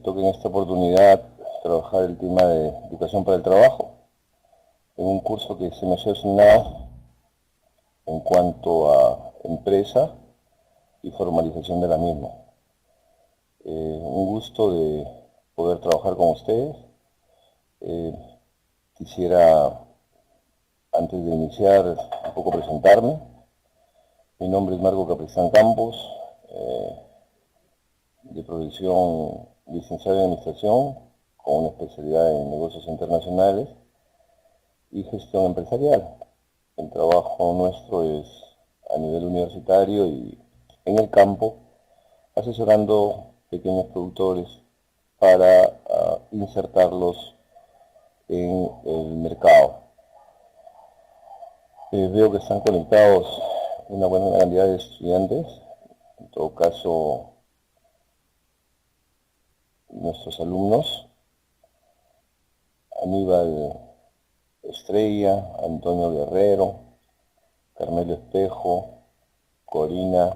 Toca en esta oportunidad trabajar el tema de educación para el trabajo en un curso que se me ha asignado en cuanto a empresa y formalización de la misma. Un gusto de poder trabajar con ustedes. Quisiera, antes de iniciar, un poco presentarme. Mi nombre es Marco Capristán Campos, de profesión licenciado en Administración, con una especialidad en negocios internacionales y gestión empresarial. El trabajo nuestro es a nivel universitario y en el campo, asesorando pequeños productores para insertarlos en el mercado. Veo que están conectados una buena cantidad de estudiantes. En todo caso, nuestros alumnos: Aníbal Estrella, Antonio Guerrero, Carmelo Espejo, Corina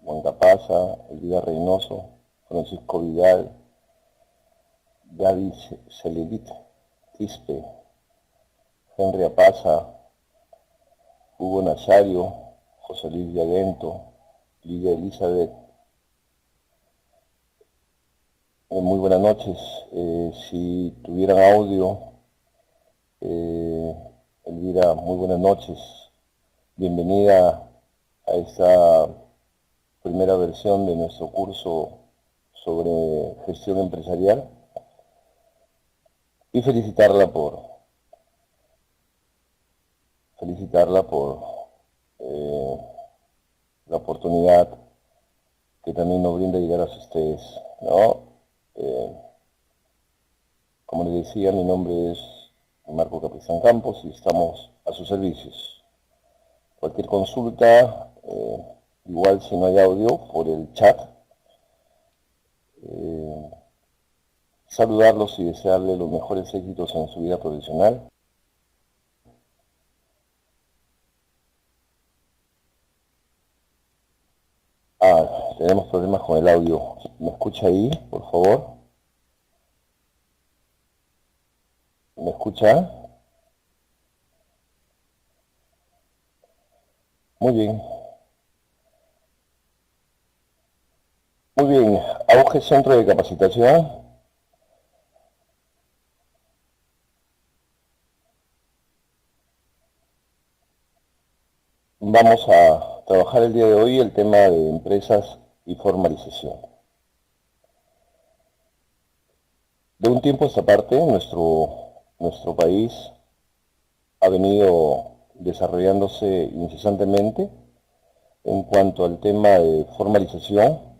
Huancapaza, Elvira Reynoso, Francisco Vidal, Gaby Celedit Quispe, Henry Apaza, Hugo Nazario, José Luis Viagento, Lidia Elizabeth. Muy buenas noches. Si tuvieran audio, Elvira, muy buenas noches. Bienvenida a esta primera versión de nuestro curso sobre gestión empresarial y felicitarla por la oportunidad que también nos brinda llegar a ustedes, ¿no? Como les decía, mi nombre es Marco Capristán Campos y estamos a sus servicios. Cualquier consulta, igual si no hay audio, por el chat. Saludarlos y desearles los mejores éxitos en su vida profesional. Tenemos problemas con el audio. ¿Me escucha ahí, por favor? ¿Me escucha? Muy bien. Muy bien. Auge Centro de Capacitación. Vamos a trabajar el día de hoy el tema de empresas y formalización. De un tiempo a esta parte, nuestro país ha venido desarrollándose incesantemente en cuanto al tema de formalización,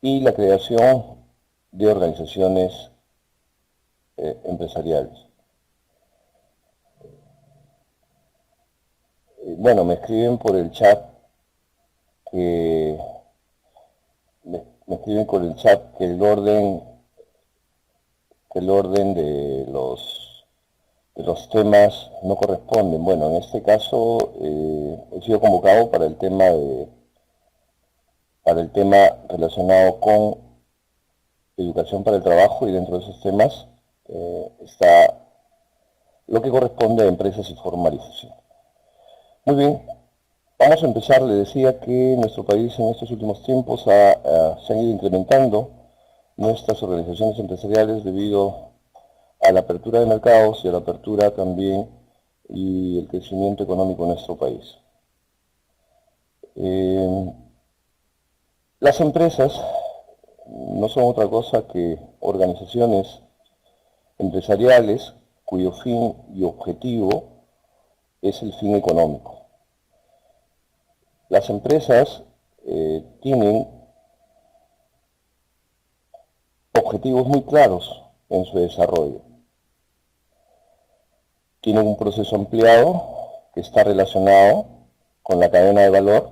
y la creación de organizaciones empresariales. Bueno, me escriben por el chat que el orden de los temas no corresponden. Bueno, en este caso he sido convocado para el tema relacionado con educación para el trabajo, y dentro de esos temas está lo que corresponde a empresas y formalización. Muy bien, vamos a empezar. Le decía que en nuestro país en estos últimos tiempos se han ido incrementando nuestras organizaciones empresariales debido a la apertura de mercados y a la apertura también y el crecimiento económico en nuestro país. Las empresas no son otra cosa que organizaciones empresariales cuyo fin y objetivo es el fin económico. Las empresas tienen objetivos muy claros en su desarrollo. Tienen un proceso ampliado que está relacionado con la cadena de valor,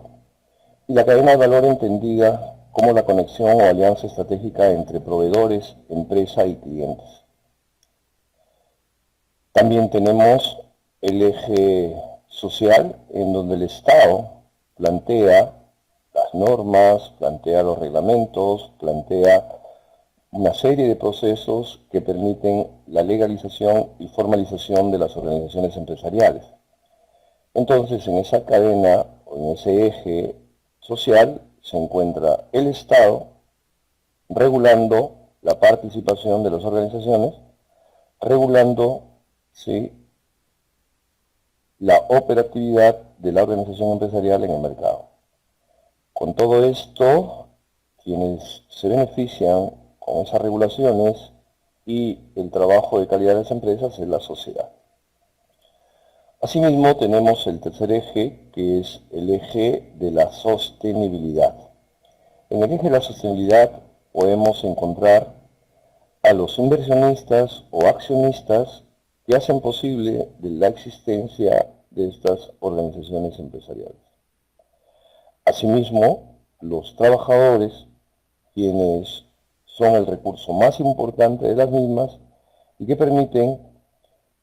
y la cadena de valor entendida como la conexión o alianza estratégica entre proveedores, empresa y clientes. También tenemos el eje social en donde el Estado plantea las normas, plantea los reglamentos, plantea una serie de procesos que permiten la legalización y formalización de las organizaciones empresariales. Entonces, en esa cadena o en ese eje social se encuentra el Estado regulando la participación de las organizaciones, regulando, ¿sí?, la operatividad de la organización empresarial en el mercado. Con todo esto, quienes se benefician con esas regulaciones y el trabajo de calidad de las empresas es la sociedad. Asimismo, tenemos el tercer eje, que es el eje de la sostenibilidad. En el eje de la sostenibilidad podemos encontrar a los inversionistas o accionistas que hacen posible la existencia de estas organizaciones empresariales. Asimismo, los trabajadores, quienes son el recurso más importante de las mismas y que permiten,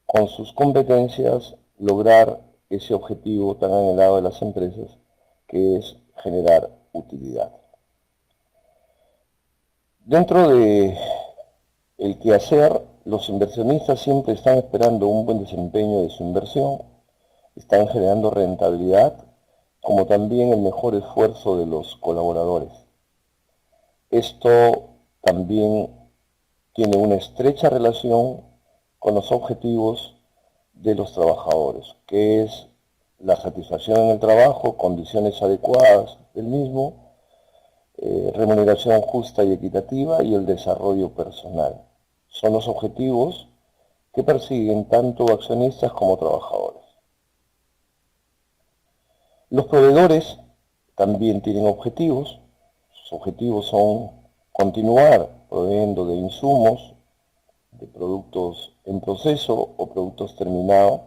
con sus competencias, lograr ese objetivo tan anhelado de las empresas, que es generar utilidad. Dentro de el quehacer, los inversionistas siempre están esperando un buen desempeño de su inversión, están generando rentabilidad, como también el mejor esfuerzo de los colaboradores. Esto también tiene una estrecha relación con los objetivos de los trabajadores, que es la satisfacción en el trabajo, condiciones adecuadas del mismo, remuneración justa y equitativa y el desarrollo personal. Son los objetivos que persiguen tanto accionistas como trabajadores. Los proveedores también tienen objetivos. Sus objetivos son continuar proveyendo de insumos, de productos en proceso o productos terminados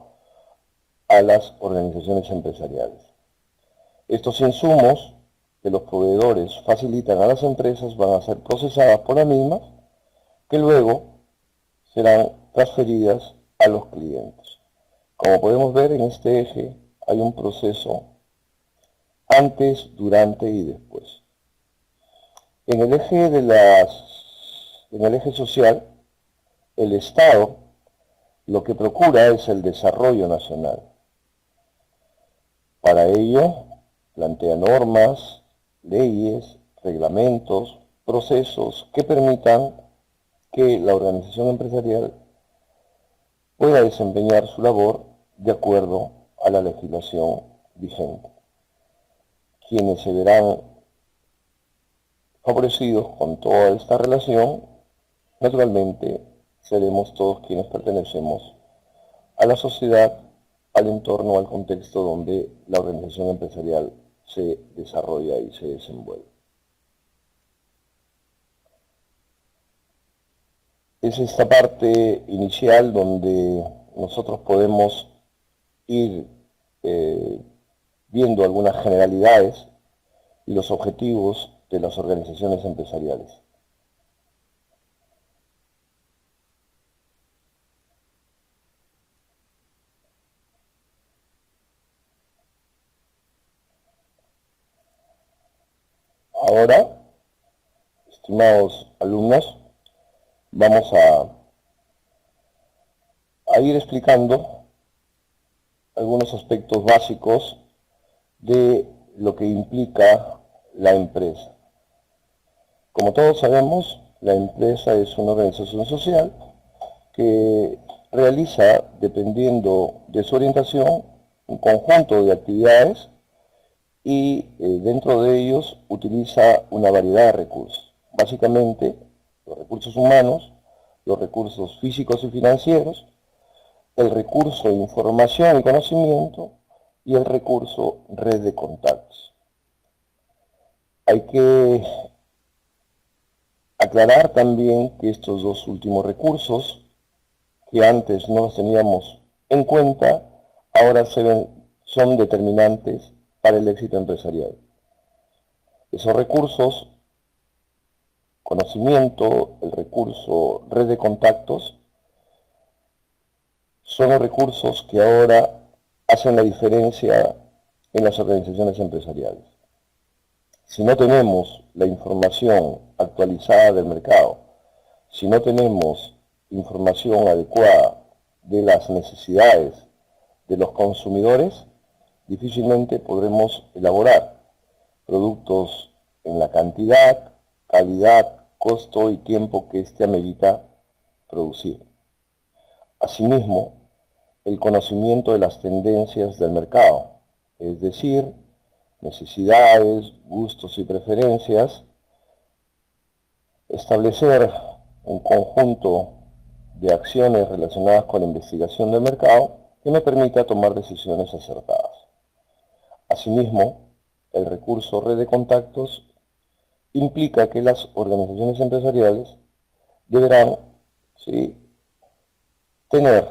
a las organizaciones empresariales. Estos insumos que los proveedores facilitan a las empresas van a ser procesadas por las mismas, que luego serán transferidas a los clientes. Como podemos ver, en este eje hay un proceso antes, durante y después. En el eje social, el Estado lo que procura es el desarrollo nacional. Para ello, plantea normas, leyes, reglamentos, procesos que permitan que la organización empresarial pueda desempeñar su labor de acuerdo a la legislación vigente. Quienes se verán favorecidos con toda esta relación, naturalmente, seremos todos quienes pertenecemos a la sociedad, al entorno, al contexto donde la organización empresarial se desarrolla y se desenvuelve. Es esta parte inicial donde nosotros podemos ir viendo algunas generalidades y los objetivos de las organizaciones empresariales. Ahora, estimados alumnos, vamos a ir explicando algunos aspectos básicos de lo que implica la empresa. Como todos sabemos, la empresa es una organización social que realiza, dependiendo de su orientación, un conjunto de actividades y dentro de ellos utiliza una variedad de recursos. Básicamente, los recursos humanos, los recursos físicos y financieros, el recurso de información y conocimiento y el recurso red de contactos. Hay que aclarar también que estos dos últimos recursos, que antes no los teníamos en cuenta, ahora son determinantes para el éxito empresarial. Esos recursos, conocimiento, el recurso red de contactos, son los recursos que ahora hacen la diferencia en las organizaciones empresariales. Si no tenemos la información actualizada del mercado, si no tenemos información adecuada de las necesidades de los consumidores, difícilmente podremos elaborar productos en la cantidad, calidad, costo y tiempo que éste amerita producir. Asimismo, el conocimiento de las tendencias del mercado, es decir, necesidades, gustos y preferencias, establecer un conjunto de acciones relacionadas con la investigación del mercado que me permita tomar decisiones acertadas. Asimismo, el recurso red de contactos implica que las organizaciones empresariales deberán, ¿sí?, tener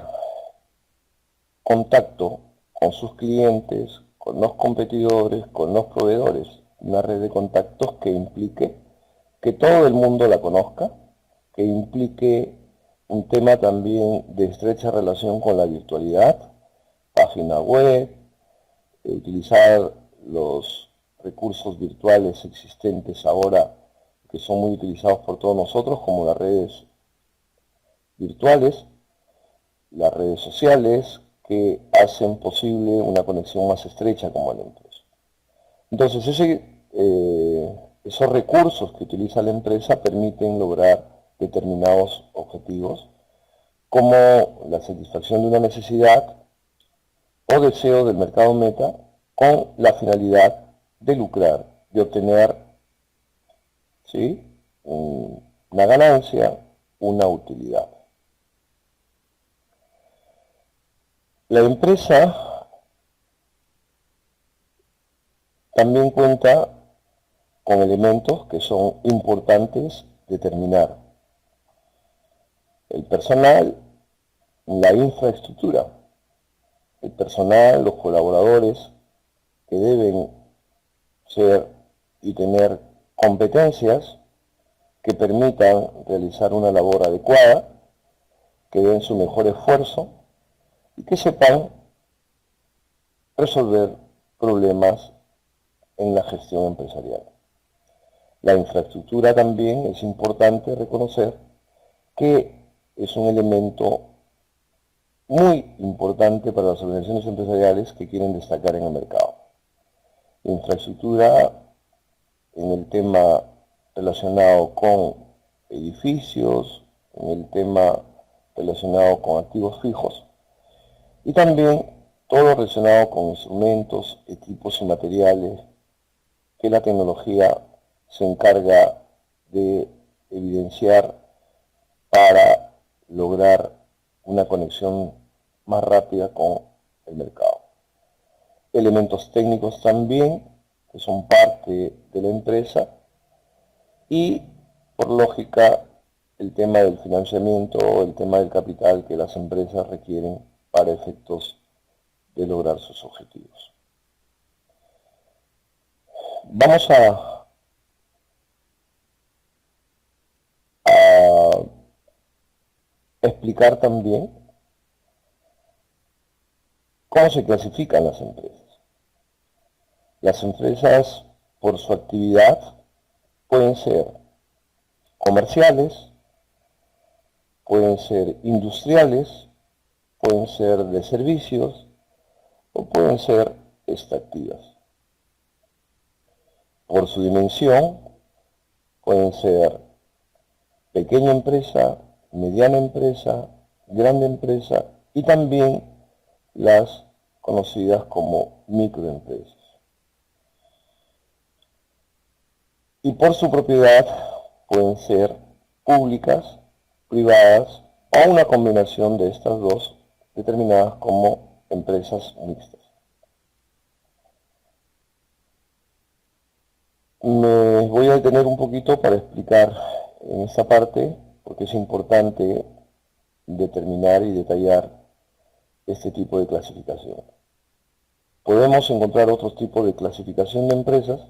contacto con sus clientes, con los competidores, con los proveedores, una red de contactos que implique que todo el mundo la conozca, que implique un tema también de estrecha relación con la virtualidad, página web, utilizar los recursos virtuales existentes ahora que son muy utilizados por todos nosotros, como las redes virtuales, las redes sociales, que hacen posible una conexión más estrecha como la empresa. Entonces, esos recursos que utiliza la empresa permiten lograr determinados objetivos, como la satisfacción de una necesidad o deseo del mercado meta con la finalidad de lucrar, de obtener, ¿sí?, una ganancia, una utilidad. La empresa también cuenta con elementos que son importantes determinar: el personal, la infraestructura. El personal, los colaboradores que deben ser y tener competencias que permitan realizar una labor adecuada, que den su mejor esfuerzo y que sepan resolver problemas en la gestión empresarial. La infraestructura también es importante reconocer que es un elemento muy importante para las organizaciones empresariales que quieren destacar en el mercado. La infraestructura en el tema relacionado con edificios, en el tema relacionado con activos fijos y también todo relacionado con instrumentos, equipos y materiales que la tecnología se encarga de evidenciar para lograr una conexión más rápida con el mercado. Elementos técnicos también, que son parte de la empresa, y por lógica el tema del financiamiento o el tema del capital que las empresas requieren para efectos de lograr sus objetivos. Vamos a explicar también cómo se clasifican las empresas. Las empresas, por su actividad, pueden ser comerciales, pueden ser industriales, pueden ser de servicios o pueden ser extractivas. Por su dimensión, pueden ser pequeña empresa, mediana empresa, grande empresa y también las conocidas como microempresas. Y por su propiedad pueden ser públicas, privadas o una combinación de estas dos, determinadas como empresas mixtas. Me voy a detener un poquito para explicar en esta parte, porque es importante determinar y detallar este tipo de clasificación. Podemos encontrar otros tipos de clasificación de empresas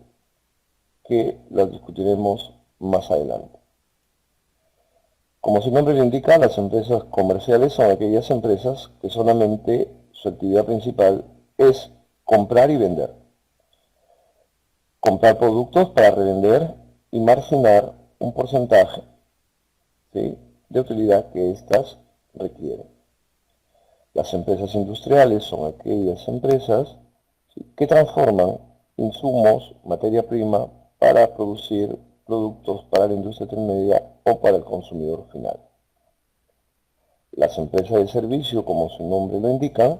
que las discutiremos más adelante. Como su nombre lo indica, las empresas comerciales son aquellas empresas que solamente su actividad principal es comprar y vender. Comprar productos para revender y marginar un porcentaje, ¿sí?, de utilidad que éstas requieren. Las empresas industriales son aquellas empresas, ¿sí?, que transforman insumos, materia prima, para producir productos para la industria intermedia o para el consumidor final. Las empresas de servicio, como su nombre lo indica,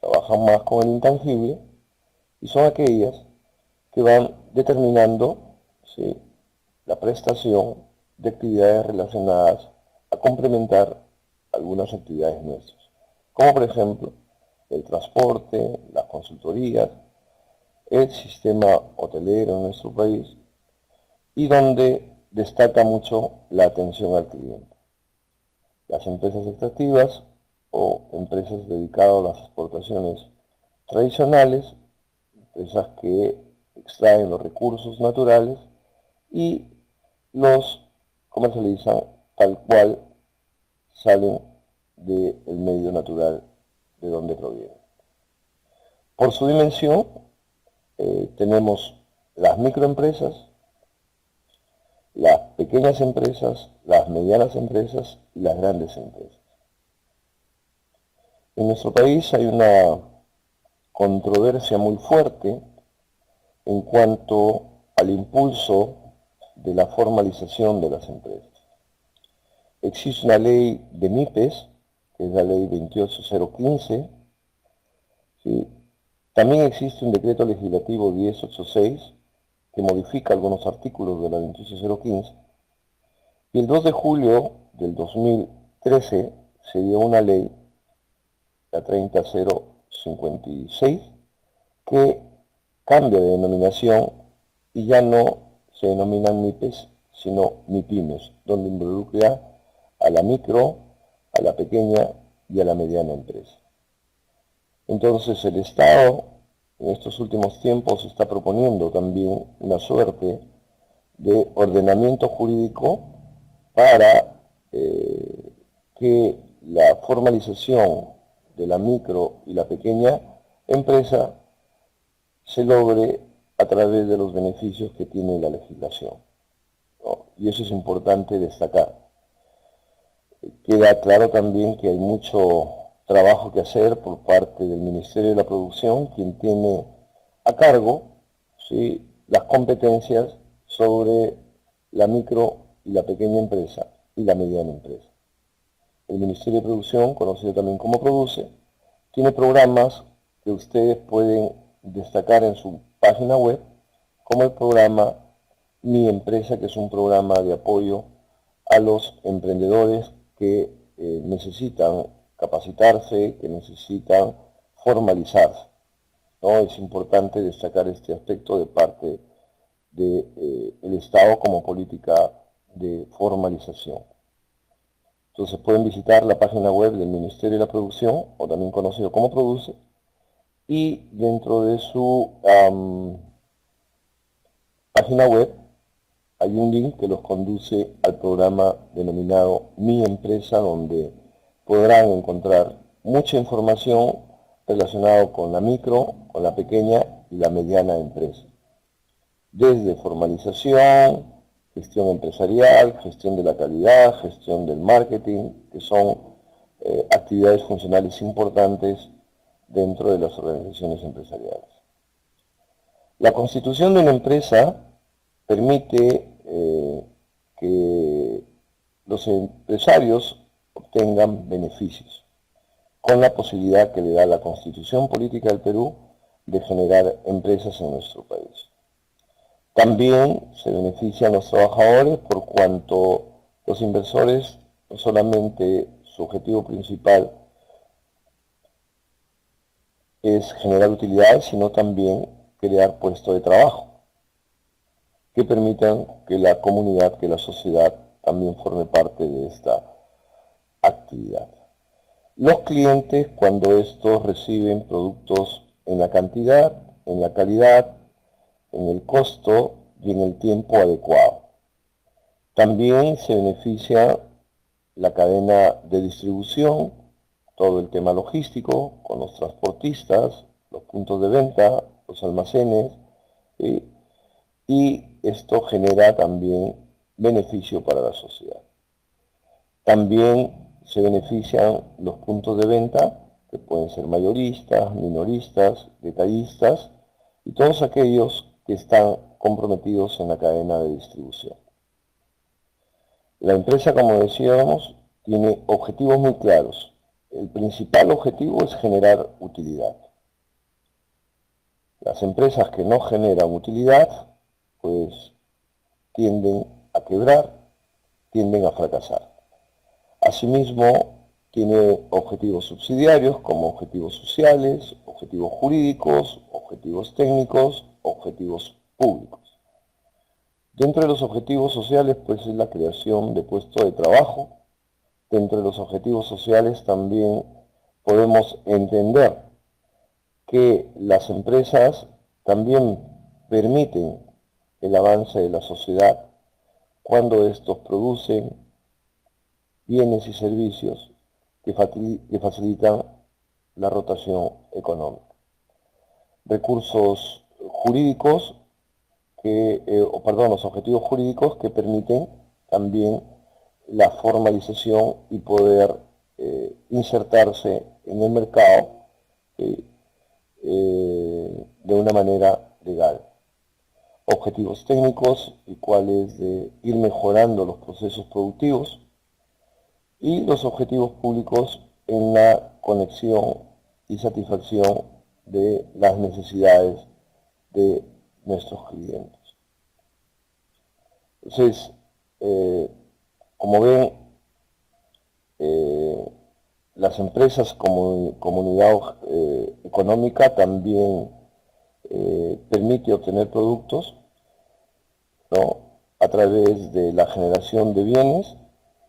trabajan más con el intangible y son aquellas que van determinando, ¿sí?, la prestación de actividades relacionadas a complementar algunas actividades nuestras, como por ejemplo el transporte, las consultorías, el sistema hotelero en nuestro país, y donde destaca mucho la atención al cliente. Las empresas extractivas o empresas dedicadas a las exportaciones tradicionales, empresas que extraen los recursos naturales y los comercializan tal cual salen del medio natural de donde provienen. Por su dimensión, tenemos las microempresas, las pequeñas empresas, las medianas empresas y las grandes empresas. En nuestro país hay una controversia muy fuerte en cuanto al impulso de la formalización de las empresas. Existe una ley de MIPES, que es la ley 28015, ¿sí? También existe un decreto legislativo 1086, que modifica algunos artículos de la 28015, y el 2 de julio del 2013 se dio una ley, la 30056, que cambia de denominación y ya no se denominan MIPES, sino MIPYMES, donde involucra a la micro, a la pequeña y a la mediana empresa. Entonces el Estado en estos últimos tiempos está proponiendo también una suerte de ordenamiento jurídico para que la formalización de la micro y la pequeña empresa se logre a través de los beneficios que tiene la legislación, ¿no? Y eso es importante destacar. Queda claro también que hay mucho trabajo que hacer por parte del Ministerio de la Producción, quien tiene a cargo, ¿sí?, las competencias sobre la micro y la pequeña empresa y la mediana empresa. El Ministerio de Producción, conocido también como Produce, tiene programas que ustedes pueden destacar en su página web, como el programa Mi Empresa, que es un programa de apoyo a los emprendedores que necesitan capacitarse, que necesitan formalizarse, ¿no? Es importante destacar este aspecto de parte del Estado como política de formalización. Entonces pueden visitar la página web del Ministerio de la Producción, o también conocido como Produce, y dentro de su página web hay un link que los conduce al programa denominado Mi Empresa, donde podrán encontrar mucha información relacionada con la micro, con la pequeña y la mediana empresa. Desde formalización, gestión empresarial, gestión de la calidad, gestión del marketing, que son actividades funcionales importantes dentro de las organizaciones empresariales. La constitución de una empresa permite que los empresarios obtengan beneficios, con la posibilidad que le da la Constitución Política del Perú de generar empresas en nuestro país. También se benefician los trabajadores por cuanto los inversores no solamente su objetivo principal es generar utilidades, sino también crear puestos de trabajo que permitan que la comunidad, que la sociedad también forme parte de esta actividad. Los clientes, cuando estos reciben productos en la cantidad, en la calidad, en el costo y en el tiempo adecuado. También se beneficia la cadena de distribución, todo el tema logístico, con los transportistas, los puntos de venta, los almacenes, y esto genera también beneficio para la sociedad. También se benefician los puntos de venta, que pueden ser mayoristas, minoristas, detallistas, y todos aquellos que están comprometidos en la cadena de distribución. La empresa, como decíamos, tiene objetivos muy claros. El principal objetivo es generar utilidad. Las empresas que no generan utilidad, pues tienden a quebrar, tienden a fracasar. Asimismo, tiene objetivos subsidiarios como objetivos sociales, objetivos jurídicos, objetivos técnicos, objetivos públicos. Dentro de los objetivos sociales, pues es la creación de puestos de trabajo. Dentro de los objetivos sociales también podemos entender que las empresas también permiten el avance de la sociedad cuando estos producen bienes y servicios que facilitan la rotación económica. Recursos jurídicos, los objetivos jurídicos que permiten también la formalización y poder insertarse en el mercado de una manera legal. Objetivos técnicos, y cuáles de ir mejorando los procesos productivos, y los objetivos públicos en la conexión y satisfacción de las necesidades de nuestros clientes. Entonces, como ven, las empresas como unidad económica también permite obtener productos, ¿no?, a través de la generación de bienes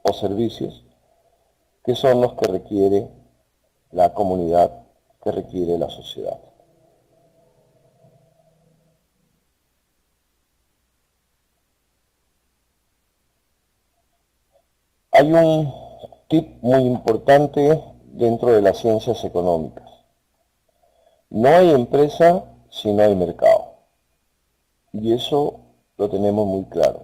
o servicios que son los que requiere la comunidad, que requiere la sociedad. Hay un tip muy importante dentro de las ciencias económicas. No hay empresa si no hay mercado. Y eso lo tenemos muy claro.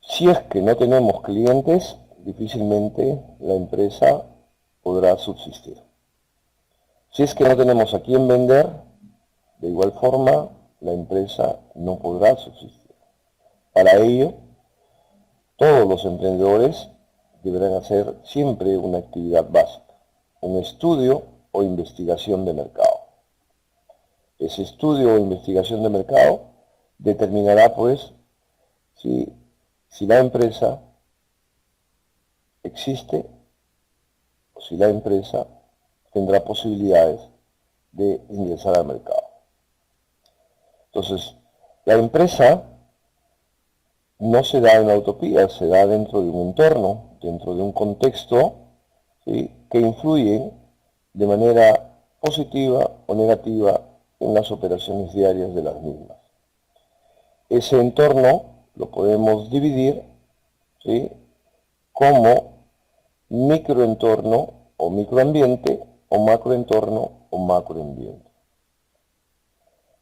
Si es que no tenemos clientes, difícilmente la empresa podrá subsistir. Si es que no tenemos a quién vender, de igual forma la empresa no podrá subsistir. Para ello, todos los emprendedores deberán hacer siempre una actividad básica, un estudio o investigación de mercado. Ese estudio o investigación de mercado determinará, pues, si la empresa existe o si la empresa tendrá posibilidades de ingresar al mercado. Entonces, la empresa no se da en la utopía, se da dentro de un entorno, dentro de un contexto, ¿sí?, que influye de manera positiva o negativa en las operaciones diarias de las mismas. Ese entorno lo podemos dividir, ¿sí?, como microentorno o microambiente, o macroentorno o macroambiente.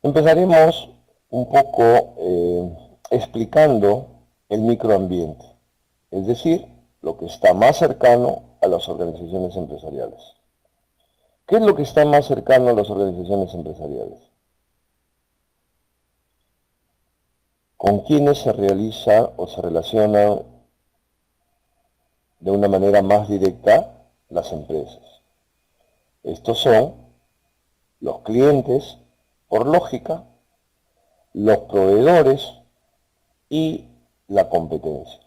Empezaremos un poco explicando el microambiente, es decir, lo que está más cercano a las organizaciones empresariales. ¿Qué es lo que está más cercano a las organizaciones empresariales? ¿Con quiénes se realiza o se relaciona de una manera más directa las empresas? Estos son los clientes, por lógica, los proveedores y la competencia.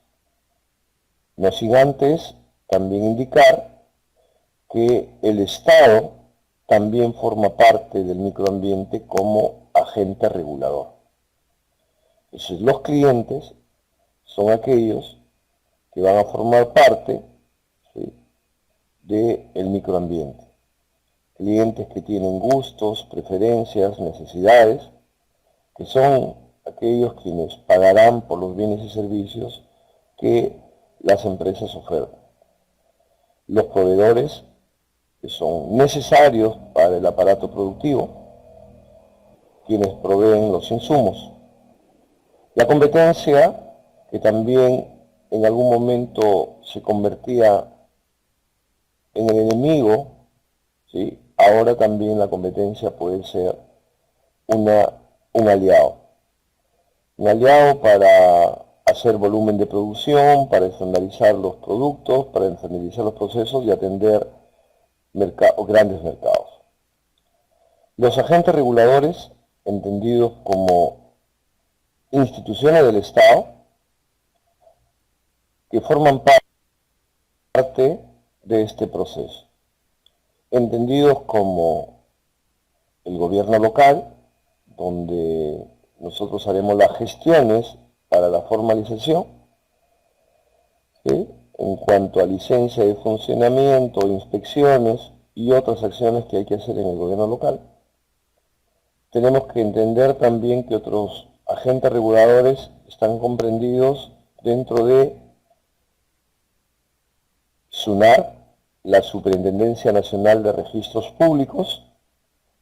No sin antes también indicar que el Estado también forma parte del microambiente como agente regulador. Entonces, los clientes son aquellos que van a formar parte, ¿sí?, del microambiente. Clientes que tienen gustos, preferencias, necesidades, que son aquellos quienes pagarán por los bienes y servicios que las empresas ofertan. Los proveedores que son necesarios para el aparato productivo, quienes proveen los insumos. La competencia, que también en algún momento se convertía en el enemigo, ¿sí? Ahora también la competencia puede ser un aliado. Un aliado para hacer volumen de producción, para estandarizar los productos, para estandarizar los procesos y atender grandes mercados. Los agentes reguladores, entendidos como instituciones del Estado, que forman parte de este proceso, entendidos como el gobierno local, donde nosotros haremos las gestiones para la formalización, ¿sí? En cuanto a licencia de funcionamiento, inspecciones y otras acciones que hay que hacer en el gobierno local. Tenemos que entender también que otros agentes reguladores están comprendidos dentro de SUNAT, la Superintendencia Nacional de Registros Públicos,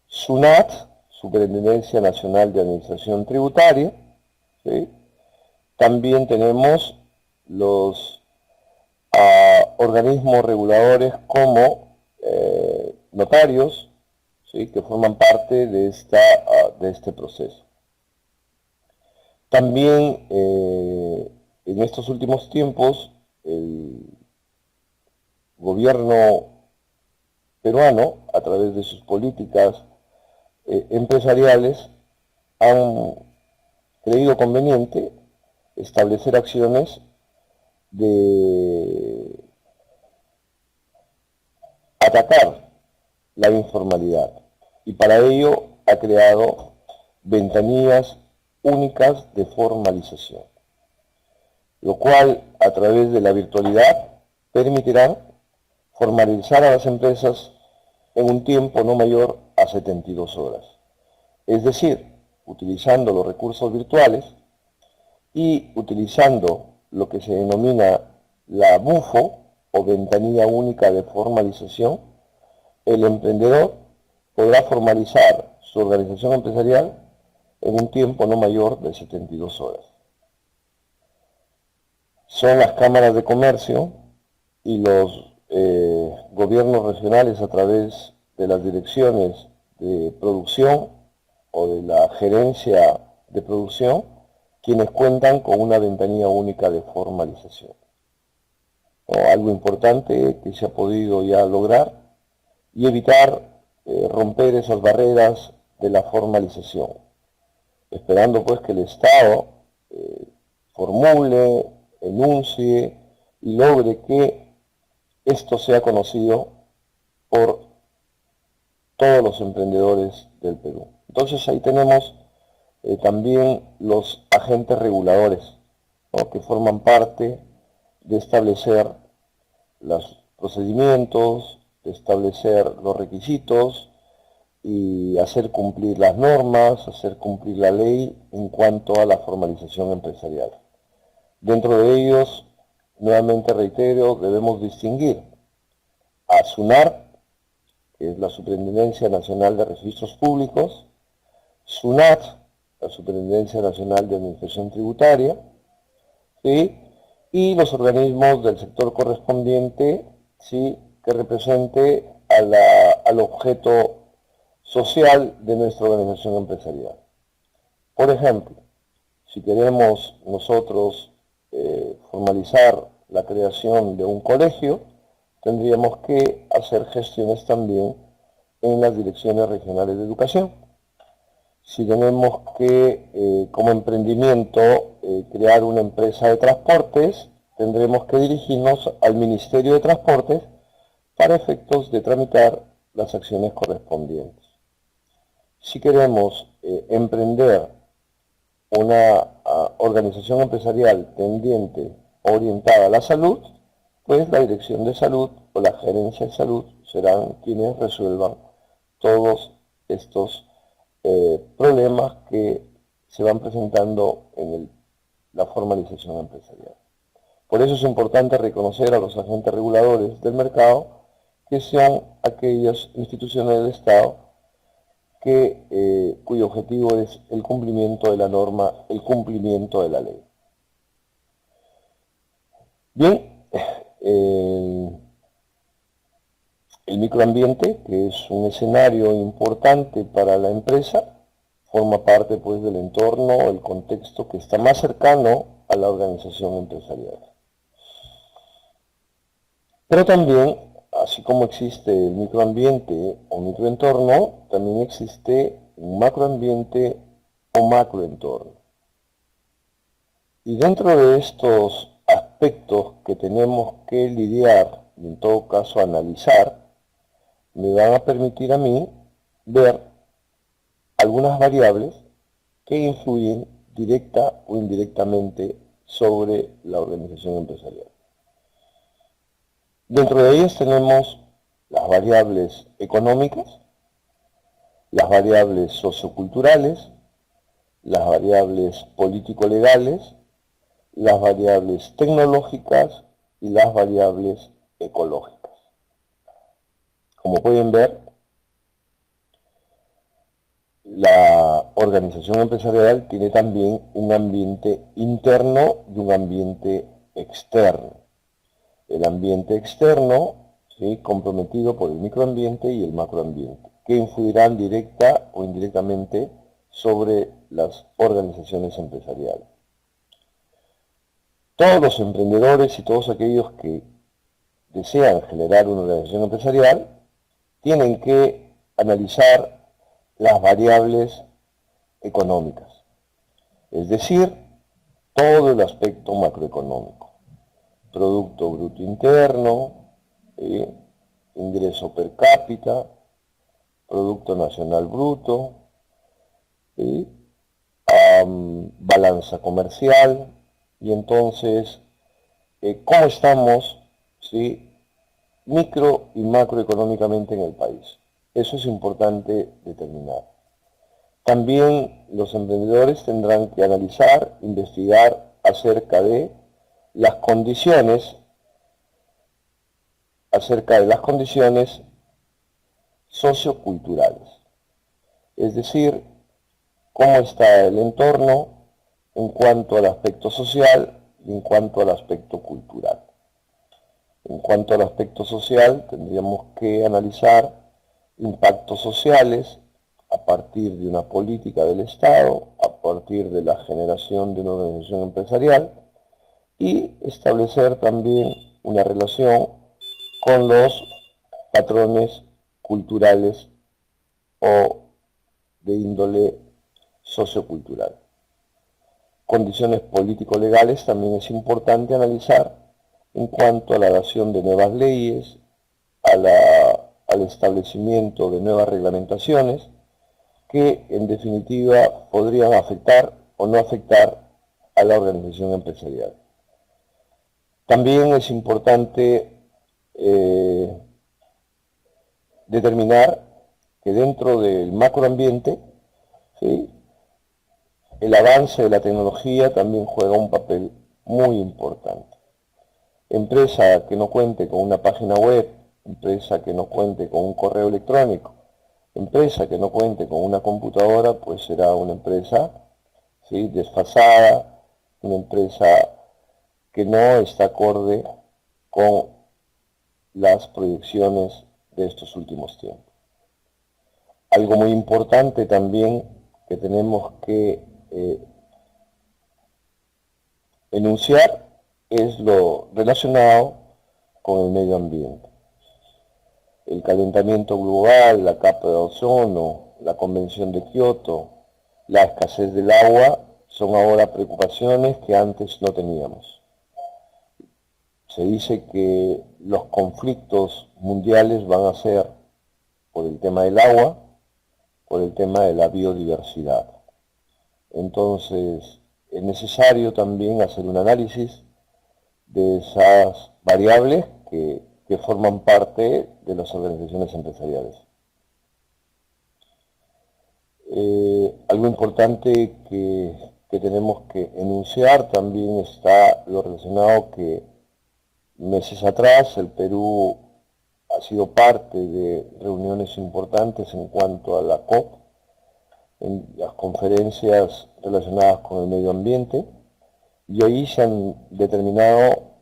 SUNAT, Superintendencia Nacional de Administración Tributaria, ¿sí? También tenemos los organismos reguladores como notarios, ¿sí? Que forman parte de este proceso. También en estos últimos tiempos el gobierno peruano, a través de sus políticas empresariales, han creído conveniente establecer acciones de atacar la informalidad, y para ello ha creado ventanillas únicas de formalización, lo cual a través de la virtualidad permitirá formalizar a las empresas en un tiempo no mayor a 72 horas. Es decir, utilizando los recursos virtuales y utilizando lo que se denomina la BUFO o ventanilla única de formalización, el emprendedor podrá formalizar su organización empresarial en un tiempo no mayor de 72 horas. Son las cámaras de comercio y los gobiernos regionales a través de las direcciones de producción o de la gerencia de producción quienes cuentan con una ventanilla única de formalización. Algo importante que se ha podido ya lograr y evitar romper esas barreras de la formalización, esperando pues que el Estado formule, enuncie y logre que esto sea conocido por todos los emprendedores del Perú. Entonces ahí tenemos también los agentes reguladores, ¿no? Que forman parte de establecer los procedimientos, de establecer los requisitos y hacer cumplir las normas, hacer cumplir la ley en cuanto a la formalización empresarial. Dentro de ellos, nuevamente reitero, debemos distinguir a SUNAR, que es la Superintendencia Nacional de Registros Públicos, SUNAT, la Superintendencia Nacional de Administración Tributaria, ¿sí? Y los organismos del sector correspondiente, ¿sí? Que represente al objeto social de nuestra organización empresarial. Por ejemplo, si queremos nosotros formalizar la creación de un colegio, tendríamos que hacer gestiones también en las direcciones regionales de educación. Si tenemos que, como emprendimiento, crear una empresa de transportes, tendremos que dirigirnos al Ministerio de Transportes para efectos de tramitar las acciones correspondientes. Si queremos emprender una organización empresarial tendiente orientada a la salud, pues la Dirección de Salud o la Gerencia de Salud serán quienes resuelvan todos estos problemas que se van presentando en la formalización empresarial. Por eso es importante reconocer a los agentes reguladores del mercado que son aquellas instituciones del Estado cuyo objetivo es el cumplimiento de la norma, el cumplimiento de la ley. Bien, el microambiente, que es un escenario importante para la empresa, forma parte pues del entorno, el contexto que está más cercano a la organización empresarial. Pero también, así como existe el microambiente o microentorno, también existe un macroambiente o macroentorno. Y dentro de estos aspectos que tenemos que lidiar y en todo caso analizar, me van a permitir a mí ver algunas variables que influyen directa o indirectamente sobre la organización empresarial. Dentro de ellas tenemos las variables económicas, las variables socioculturales, las variables político-legales, las variables tecnológicas y las variables ecológicas. Como pueden ver, la organización empresarial tiene también un ambiente interno y un ambiente externo. El ambiente externo, ¿sí?, comprometido por el microambiente y el macroambiente, que influirán directa o indirectamente sobre las organizaciones empresariales. Todos los emprendedores y todos aquellos que desean generar una organización empresarial tienen que analizar las variables económicas, es decir, todo el aspecto macroeconómico. Producto Bruto Interno, ingreso per cápita, Producto Nacional Bruto, balanza comercial, y entonces, ¿cómo estamos, ¿sí?, micro y macroeconómicamente en el país? Eso es importante determinar. También los emprendedores tendrán que analizar, investigar acerca de las condiciones socioculturales, es decir, cómo está el entorno en cuanto al aspecto social y en cuanto al aspecto cultural. En cuanto al aspecto social, tendríamos que analizar impactos sociales a partir de una política del Estado, a partir de la generación de una organización empresarial, y establecer también una relación con los patrones culturales o de índole sociocultural. Condiciones político-legales también es importante analizar en cuanto a la dación de nuevas leyes, al establecimiento de nuevas reglamentaciones que en definitiva podrían afectar o no afectar a la organización empresarial. También es importante determinar que dentro del macroambiente, ¿sí?, el avance de la tecnología también juega un papel muy importante. Empresa que no cuente con una página web, empresa que no cuente con un correo electrónico, empresa que no cuente con una computadora, pues será una empresa, ¿sí?, desfasada, una empresa que no está acorde con las proyecciones de estos últimos tiempos. Algo muy importante también que tenemos que enunciar es lo relacionado con el medio ambiente. El calentamiento global, la capa de ozono, la Convención de Kioto, la escasez del agua son ahora preocupaciones que antes no teníamos. Se dice que los conflictos mundiales van a ser por el tema del agua, por el tema de la biodiversidad. Entonces, es necesario también hacer un análisis de esas variables que forman parte de las organizaciones empresariales. Algo importante que tenemos que enunciar también está lo relacionado que meses atrás el Perú ha sido parte de reuniones importantes en cuanto a la COP, en las conferencias relacionadas con el medio ambiente, y ahí se han determinado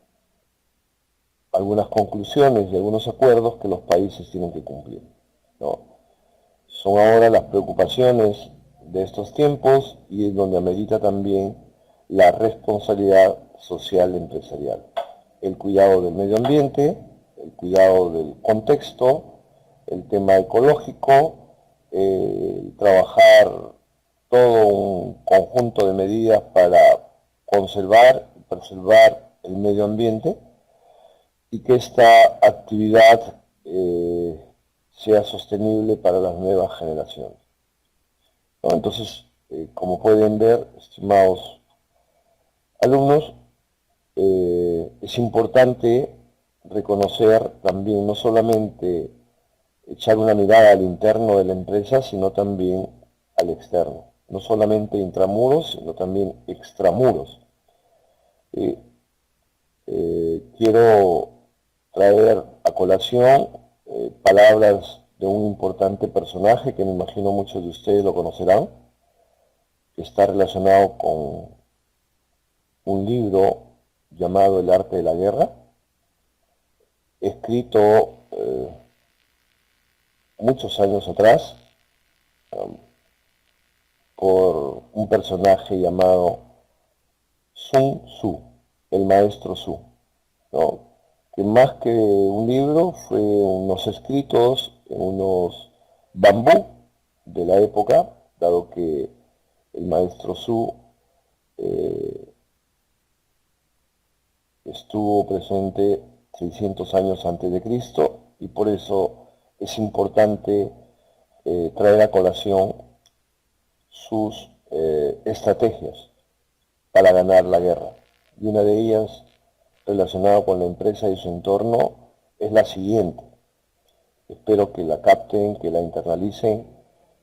algunas conclusiones y algunos acuerdos que los países tienen que cumplir, ¿no? Son ahora las preocupaciones de estos tiempos y es donde amerita también la responsabilidad social empresarial. El cuidado del medio ambiente, el cuidado del contexto, el tema ecológico, trabajar todo un conjunto de medidas para conservar y preservar el medio ambiente y que esta actividad sea sostenible para las nuevas generaciones, ¿no? Entonces, como pueden ver, estimados alumnos, es importante reconocer también no solamente echar una mirada al interno de la empresa, sino también al externo. No solamente intramuros, sino también extramuros. Quiero traer a colación palabras de un importante personaje que me imagino muchos de ustedes lo conocerán, que está relacionado con un libro llamado El arte de la guerra, escrito muchos años atrás por un personaje llamado Sun Tzu, el maestro Su, ¿no? Que más que un libro fue unos escritos en unos bambú de la época, dado que el maestro Su estuvo presente 600 años antes de Cristo y por eso es importante traer a colación sus estrategias para ganar la guerra. Y una de ellas, relacionada con la empresa y su entorno, es la siguiente. Espero que la capten, que la internalicen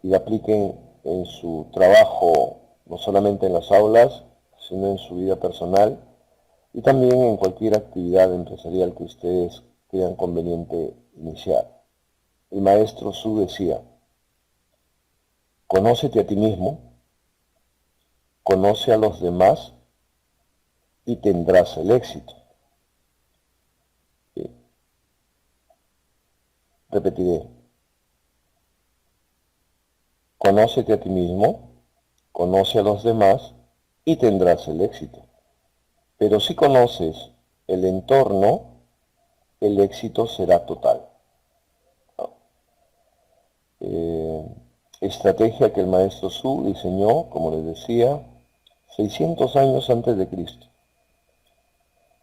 y la apliquen en su trabajo, no solamente en las aulas, sino en su vida personal y también en cualquier actividad empresarial que ustedes crean conveniente iniciar. El maestro Su decía, conócete a ti mismo, conoce a los demás y tendrás el éxito. ¿Sí? Repetiré, conócete a ti mismo, conoce a los demás y tendrás el éxito. Pero si conoces el entorno, el éxito será total. Estrategia que el maestro Su diseñó, como les decía, 600 años antes de Cristo.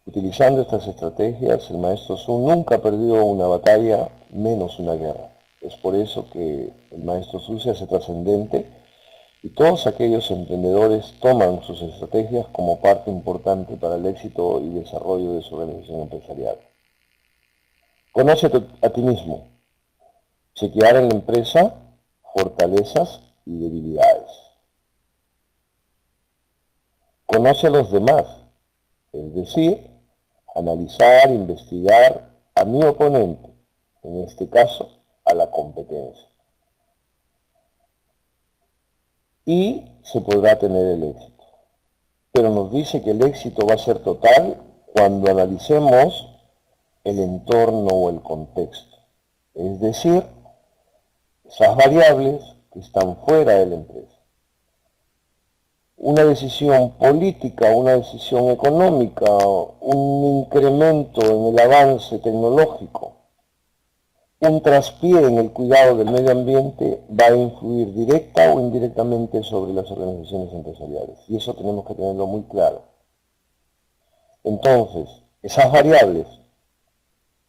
Utilizando estas estrategias, el maestro Su nunca perdió una batalla, menos una guerra. Es por eso que el maestro Su se hace trascendente y todos aquellos emprendedores toman sus estrategias como parte importante para el éxito y desarrollo de su organización empresarial. Conócete a ti mismo. Chequear en la empresa fortalezas y debilidades. Conoce a los demás, es decir, analizar, investigar a mi oponente, en este caso, a la competencia. Y se podrá tener el éxito. Pero nos dice que el éxito va a ser total cuando analicemos el entorno o el contexto. Es decir, esas variables que están fuera de la empresa. Una decisión política, una decisión económica, un incremento en el avance tecnológico, un traspié en el cuidado del medio ambiente va a influir directa o indirectamente sobre las organizaciones empresariales. Y eso tenemos que tenerlo muy claro. Entonces, esas variables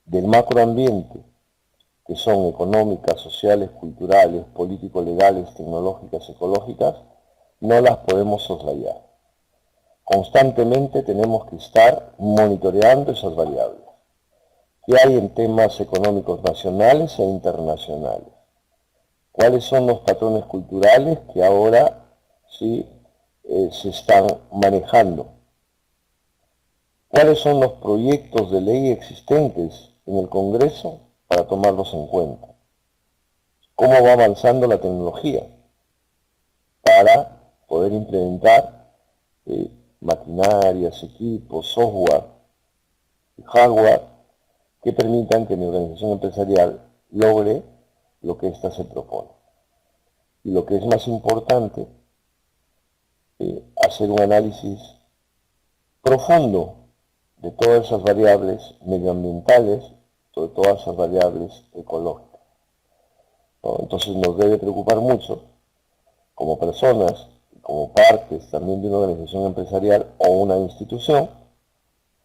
del macroambiente, que son económicas, sociales, culturales, político-legales, tecnológicas, ecológicas, no las podemos soslayar. Constantemente tenemos que estar monitoreando esas variables que hay en temas económicos nacionales e internacionales. ¿Cuáles son los patrones culturales que ahora sí se están manejando? ¿Cuáles son los proyectos de ley existentes en el Congreso para tomarlos en cuenta. ¿Cómo va avanzando la tecnología para poder implementar maquinarias, equipos, software y hardware que permitan que mi organización empresarial logre lo que ésta se propone? Y lo que es más importante, hacer un análisis profundo de todas esas variables medioambientales, de todas esas variables ecológicas, ¿no? Entonces nos debe preocupar mucho, como personas, como partes también de una organización empresarial o una institución,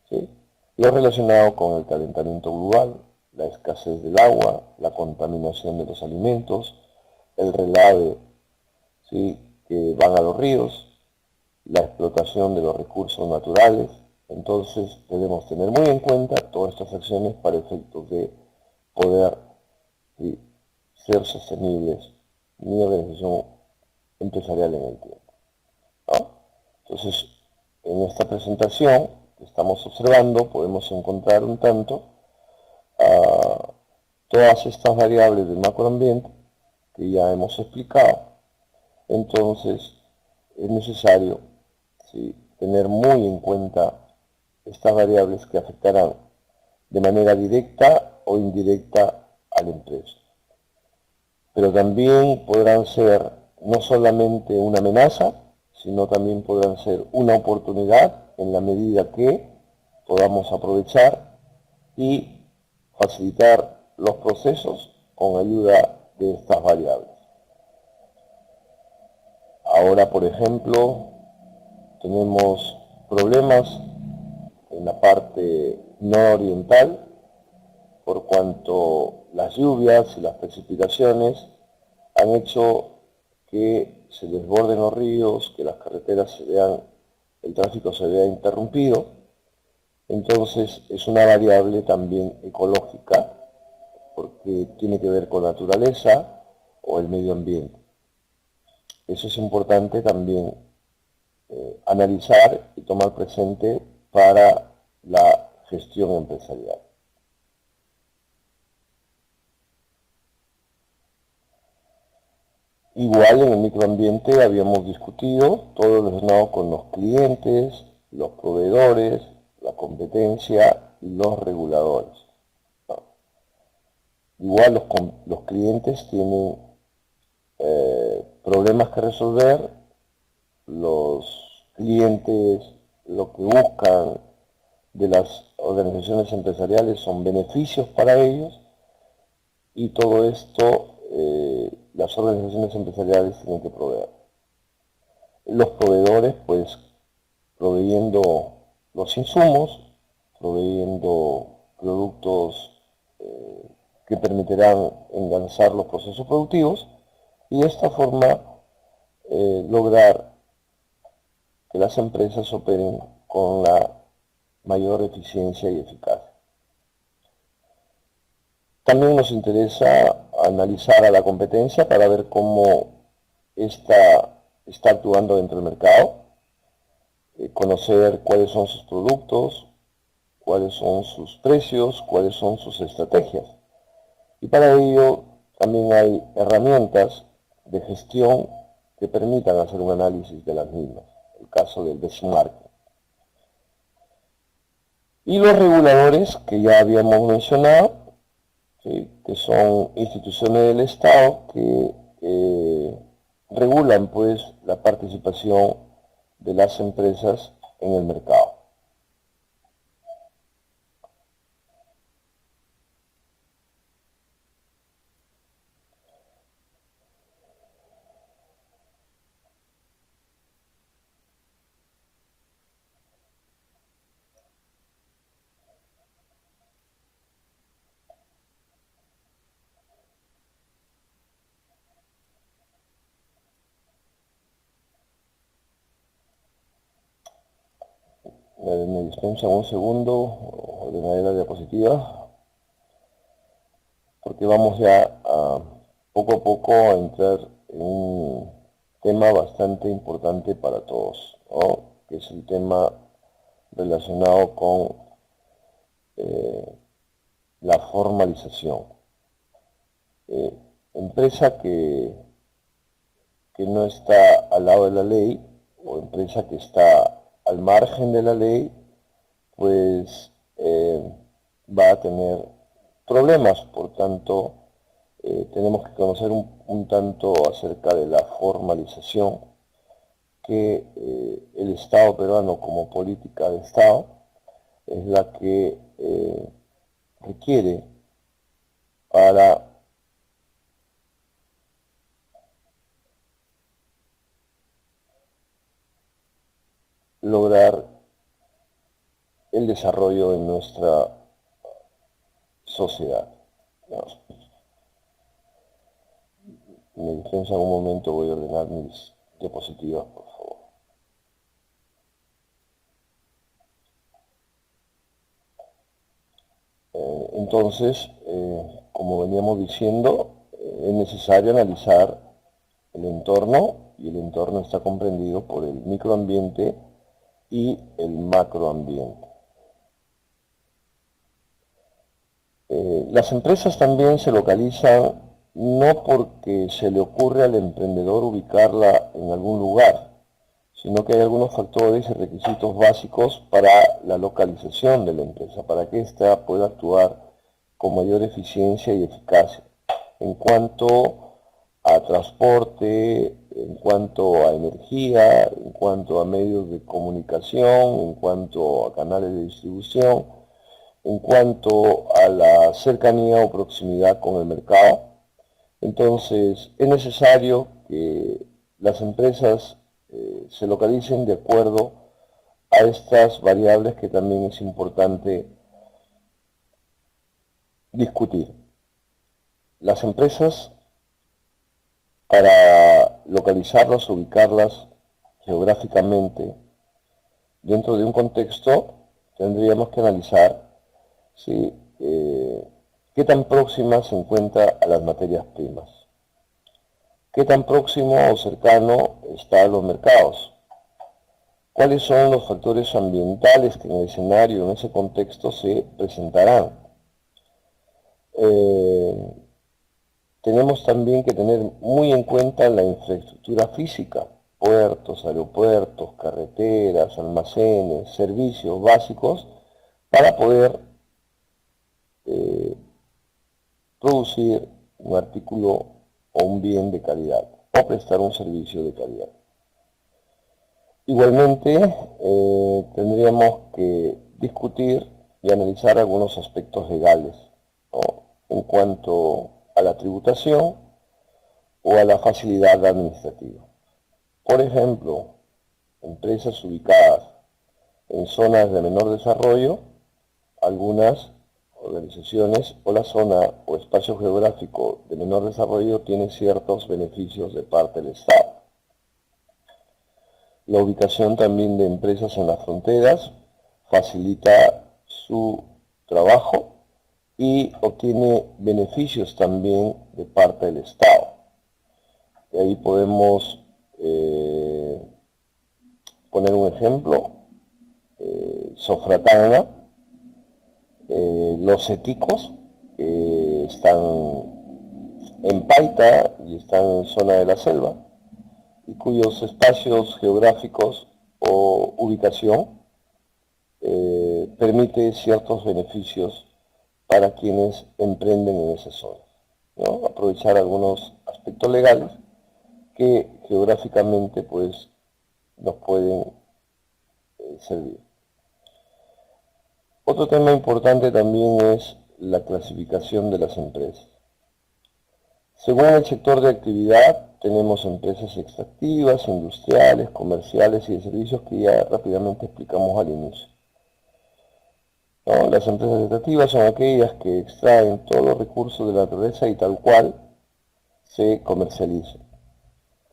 ¿sí?, lo relacionado con el calentamiento global, la escasez del agua, la contaminación de los alimentos, el relave, ¿sí?, que van a los ríos, la explotación de los recursos naturales. Entonces debemos tener muy en cuenta todas estas acciones para efectos de poder, ¿sí?, ser sostenibles mi organización empresarial en el tiempo, ¿no? Entonces, en esta presentación que estamos observando podemos encontrar un tanto todas estas variables del macroambiente que ya hemos explicado. Entonces es necesario, ¿sí?, tener muy en cuenta estas variables que afectarán de manera directa o indirecta a la empresa. Pero también podrán ser no solamente una amenaza, sino también podrán ser una oportunidad en la medida que podamos aprovechar y facilitar los procesos con ayuda de estas variables. Ahora, por ejemplo, tenemos problemas en la parte nororiental por cuanto las lluvias y las precipitaciones han hecho que se desborden los ríos, que las carreteras el tráfico se vea interrumpido. Entonces es una variable también ecológica porque tiene que ver con naturaleza o el medio ambiente. Eso es importante también analizar y tomar presente para la gestión empresarial. Igual en el microambiente habíamos discutido todo lo relacionado con los clientes, los proveedores, la competencia y los reguladores, ¿no? Igual los clientes tienen problemas que resolver, los clientes lo que buscan de las organizaciones empresariales son beneficios para ellos y todo esto las organizaciones empresariales tienen que proveer. Los proveedores, pues, proveyendo los insumos, proveyendo productos que permitirán enganchar los procesos productivos y de esta forma lograr que las empresas operen con la mayor eficiencia y eficacia. También nos interesa analizar a la competencia para ver cómo está actuando dentro del mercado, conocer cuáles son sus productos, cuáles son sus precios, cuáles son sus estrategias. Y para ello también hay herramientas de gestión que permitan hacer un análisis de las mismas, el caso del benchmarking. Y los reguladores que ya habíamos mencionado, ¿sí?, que son instituciones del Estado que regulan, pues, la participación de las empresas en el mercado. Me dispensan un segundo, ordenaré la diapositiva, porque vamos ya poco a poco a entrar en un tema bastante importante para todos, ¿no?, que es el tema relacionado con la formalización. empresa que no está al lado de la ley o empresa que está al margen de la ley, pues va a tener problemas. Por tanto, tenemos que conocer un tanto acerca de la formalización que el Estado peruano como política de Estado es la que requiere para lograr el desarrollo de nuestra sociedad. Me dispensan un momento, voy a ordenar mis diapositivas, por favor. Entonces, como veníamos diciendo, es necesario analizar el entorno, y el entorno está comprendido por el microambiente y el macroambiente. Las empresas también se localizan no porque se le ocurre al emprendedor ubicarla en algún lugar, sino que hay algunos factores y requisitos básicos para la localización de la empresa, para que ésta pueda actuar con mayor eficiencia y eficacia. En cuanto a transporte, en cuanto a energía, en cuanto a medios de comunicación, en cuanto a canales de distribución, en cuanto a la cercanía o proximidad con el mercado. Entonces, es necesario que las empresas se localicen de acuerdo a estas variables que también es importante discutir. Las empresas, para localizarlas, ubicarlas geográficamente dentro de un contexto, tendríamos que analizar ¿sí? Qué tan próxima se encuentra a las materias primas, qué tan próximo o cercano está a los mercados, cuáles son los factores ambientales que en el escenario, en ese contexto, se presentarán. Tenemos también que tener muy en cuenta la infraestructura física, puertos, aeropuertos, carreteras, almacenes, servicios básicos, para poder producir un artículo o un bien de calidad o prestar un servicio de calidad. Igualmente, tendríamos que discutir y analizar algunos aspectos legales, ¿no? En cuanto a la tributación o a la facilidad administrativa. Por ejemplo, empresas ubicadas en zonas de menor desarrollo, algunas organizaciones o la zona o espacio geográfico de menor desarrollo tiene ciertos beneficios de parte del Estado. La ubicación también de empresas en las fronteras facilita su trabajo y obtiene beneficios también de parte del Estado. Y ahí podemos poner un ejemplo, Sofratanga, los ceticos están en Paita y están en zona de la selva, y cuyos espacios geográficos o ubicación permite ciertos beneficios para quienes emprenden en esa zona, ¿no? Aprovechar algunos aspectos legales que geográficamente pues nos pueden servir. Otro tema importante también es la clasificación de las empresas. Según el sector de actividad, tenemos empresas extractivas, industriales, comerciales y de servicios que ya rápidamente explicamos al inicio. ¿No? Las empresas extractivas son aquellas que extraen todos los recursos de la naturaleza y tal cual se comercializan.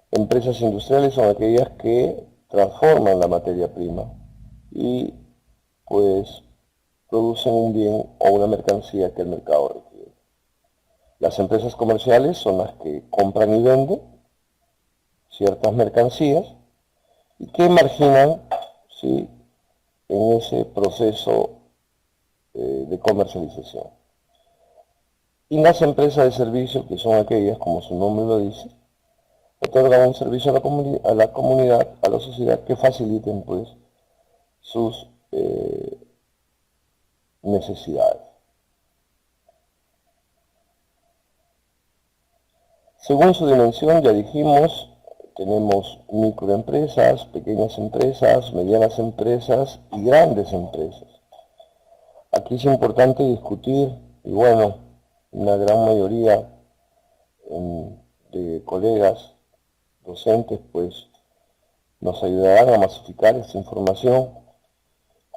Empresas industriales son aquellas que transforman la materia prima y pues producen un bien o una mercancía que el mercado requiere. Las empresas comerciales son las que compran y venden ciertas mercancías y que marginan, ¿sí?, en ese proceso de comercialización. Y las empresas de servicio, que son aquellas, como su nombre lo dice, otorgan un servicio a la comunidad, a la sociedad, que faciliten pues sus necesidades. Según su dimensión, ya dijimos, tenemos microempresas, pequeñas empresas, medianas empresas y grandes empresas. Aquí es importante discutir, y bueno, una gran mayoría de colegas docentes pues nos ayudarán a masificar esta información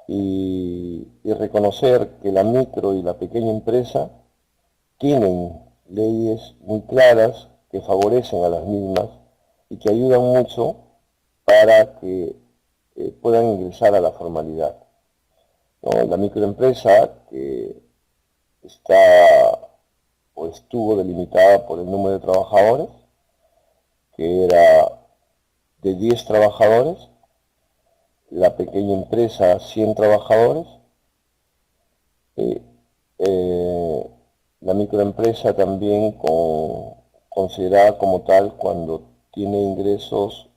y reconocer que la micro y la pequeña empresa tienen leyes muy claras que favorecen a las mismas y que ayudan mucho para que puedan ingresar a la formalidad, ¿no? La microempresa, que está o estuvo delimitada por el número de trabajadores, que era de 10 trabajadores, la pequeña empresa 100 trabajadores, la microempresa también considerada como tal cuando tiene ingresos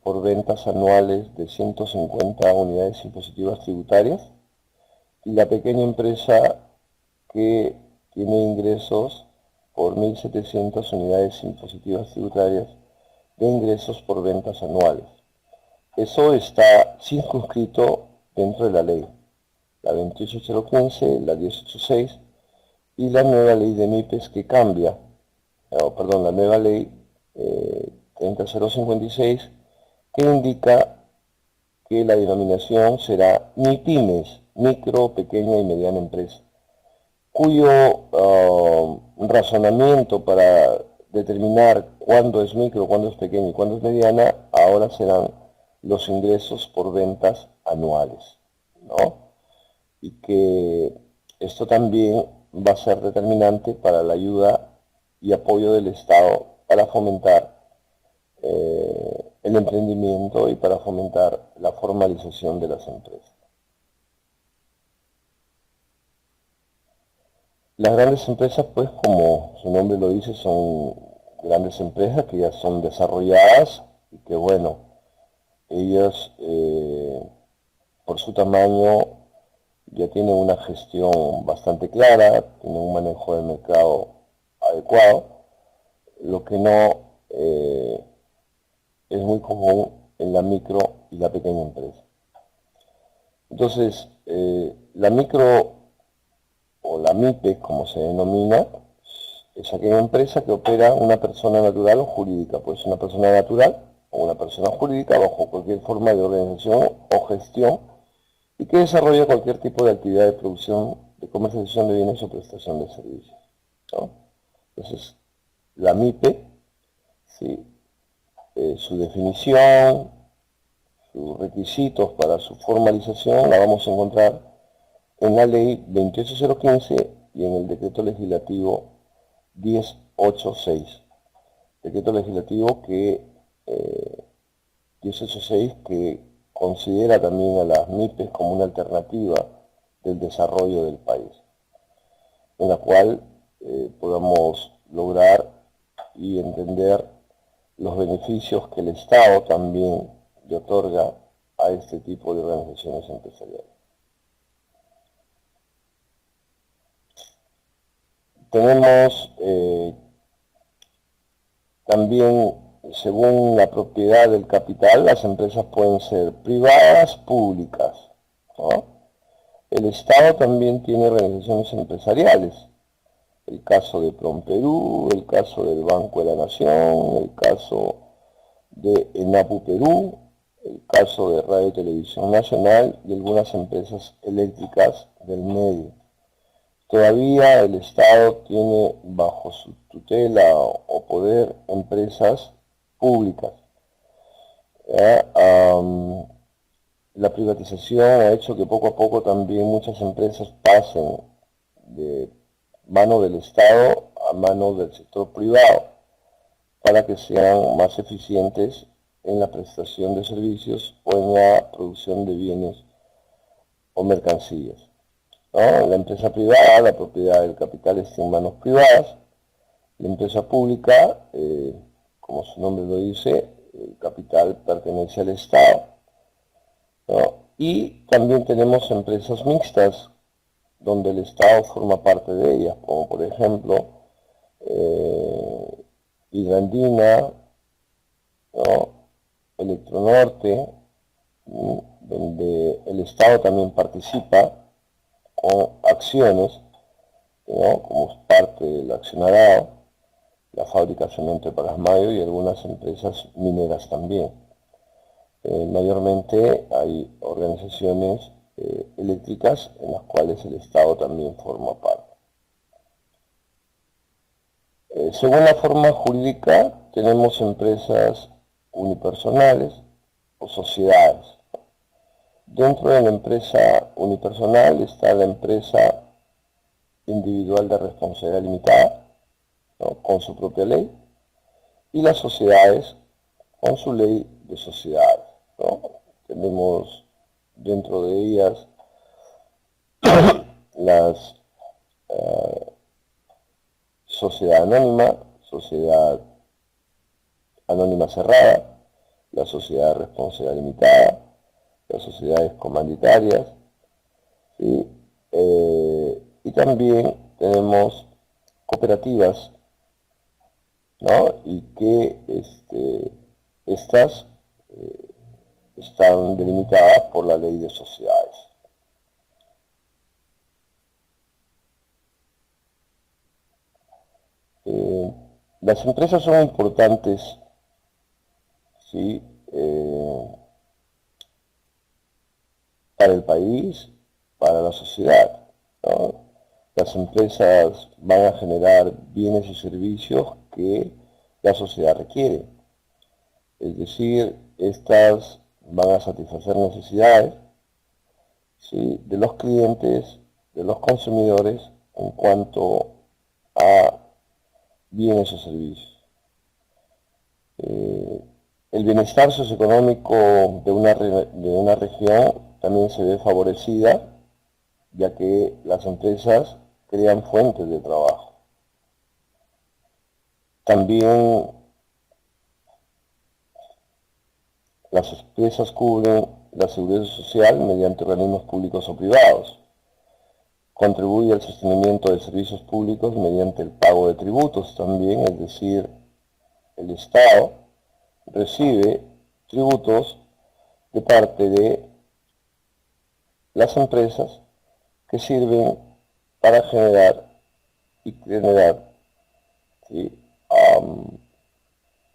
por ventas anuales de 150 unidades impositivas tributarias, y la pequeña empresa que tiene ingresos por 1.700 unidades impositivas tributarias de ingresos por ventas anuales. Eso está circunscrito dentro de la ley, la 28015, la 1086 y la nueva ley de MIPES que cambia, la nueva ley 30056, que indica que la denominación será MIPYMES, micro, pequeña y mediana empresa, cuyo razonamiento para determinar cuándo es micro, cuándo es pequeña y cuándo es mediana, ahora serán los ingresos por ventas anuales, ¿no? Y que esto también va a ser determinante para la ayuda y apoyo del Estado para fomentar el emprendimiento y para fomentar la formalización de las empresas. Las grandes empresas, pues como su nombre lo dice, son grandes empresas que ya son desarrolladas y que bueno, ellas por su tamaño ya tienen una gestión bastante clara, tienen un manejo del mercado adecuado, lo que no es muy común en la micro y la pequeña empresa. Entonces, la micro o la MIPE, como se denomina, es aquella empresa que opera una persona natural o jurídica, pues una persona natural o una persona jurídica bajo cualquier forma de organización o gestión y que desarrolla cualquier tipo de actividad de producción, de comercialización de bienes o prestación de servicios, ¿no? Entonces, la MIPE, ¿sí? Su definición, sus requisitos para su formalización la vamos a encontrar en la ley 28015 y en el decreto legislativo 1086. Decreto legislativo 1086 que considera también a las MIPES como una alternativa del desarrollo del país, en la cual podamos lograr y entender los beneficios que el Estado también le otorga a este tipo de organizaciones empresariales. Tenemos también, según la propiedad del capital, las empresas pueden ser privadas, públicas, ¿no? El Estado también tiene organizaciones empresariales. El caso de Promperú, el caso del Banco de la Nación, el caso de ENAPU Perú, el caso de Radio y Televisión Nacional y algunas empresas eléctricas del medio. Todavía el Estado tiene bajo su tutela o poder empresas públicas. La privatización ha hecho que poco a poco también muchas empresas pasen de mano del Estado a mano del sector privado para que sean más eficientes en la prestación de servicios o en la producción de bienes o mercancías. ¿no? La empresa privada, la propiedad del capital está en manos privadas. La empresa pública, como su nombre lo dice, el capital pertenece al Estado, ¿no? Y también tenemos empresas mixtas, donde el Estado forma parte de ellas, como por ejemplo Hidroandina, ¿no? Electronorte, donde el Estado también participa con acciones, ¿no? Como parte del accionariado, la fábrica Cemento de Pacasmayo y algunas empresas mineras también. Mayormente hay organizaciones eléctricas en las cuales el Estado también forma parte. Según la forma jurídica, tenemos empresas unipersonales o sociedades. Dentro de la empresa unipersonal está la empresa individual de responsabilidad limitada, ¿no? Con su propia ley, y las sociedades con su ley de sociedades, ¿no? Tenemos dentro de ellas las sociedad anónima cerrada, la sociedad de responsabilidad limitada, las sociedades comanditarias, ¿sí? Y también tenemos cooperativas, ¿no? Y que estas están delimitadas por la ley de sociedades. Las empresas son importantes, ¿sí? Para el país, para la sociedad, ¿no? Las empresas van a generar bienes y servicios que la sociedad requiere. Es decir, estas van a satisfacer necesidades, ¿sí? De los clientes, de los consumidores en cuanto a bienes o servicios. El bienestar socioeconómico de una región también se ve favorecida, ya que las empresas crean fuentes de trabajo. También las empresas cubren la seguridad social mediante organismos públicos o privados. Contribuye al sostenimiento de servicios públicos mediante el pago de tributos también, es decir, el Estado recibe tributos de parte de las empresas que sirven para generar, ¿sí?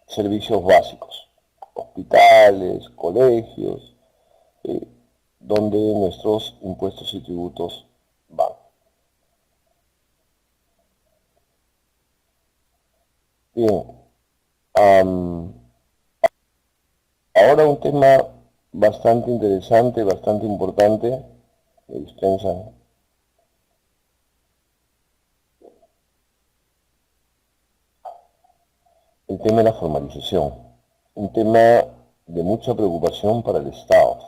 Servicios básicos, hospitales, colegios, donde nuestros impuestos y tributos van. Bien, ahora un tema bastante interesante, bastante importante, me dispensan. El tema de la formalización, un tema de mucha preocupación para el Estado.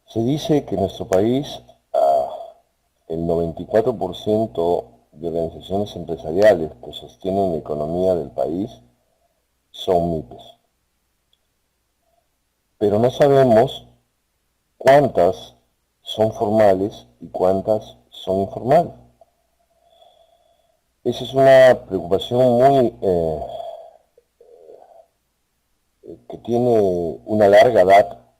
Se dice que en nuestro país el 94% de organizaciones empresariales que sostienen la economía del país son MIPES. Pero no sabemos cuántas son formales y cuántas son informales. Esa es una preocupación muy que tiene una larga data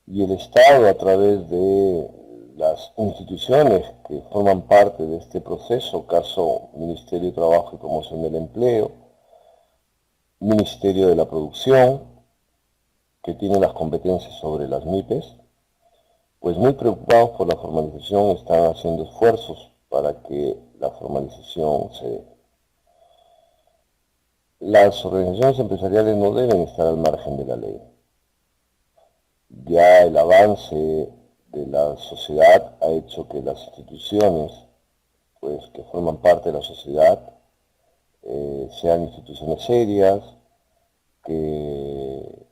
y el Estado a través de las instituciones que forman parte de este proceso, caso Ministerio de Trabajo y Promoción del Empleo, Ministerio de la Producción, que tiene las competencias sobre las MIPES, pues muy preocupados por la formalización están haciendo esfuerzos para que la formalización se dé. Las organizaciones empresariales no deben estar al margen de la ley. Ya el avance de la sociedad ha hecho que las instituciones, pues, que forman parte de la sociedad sean instituciones serias, que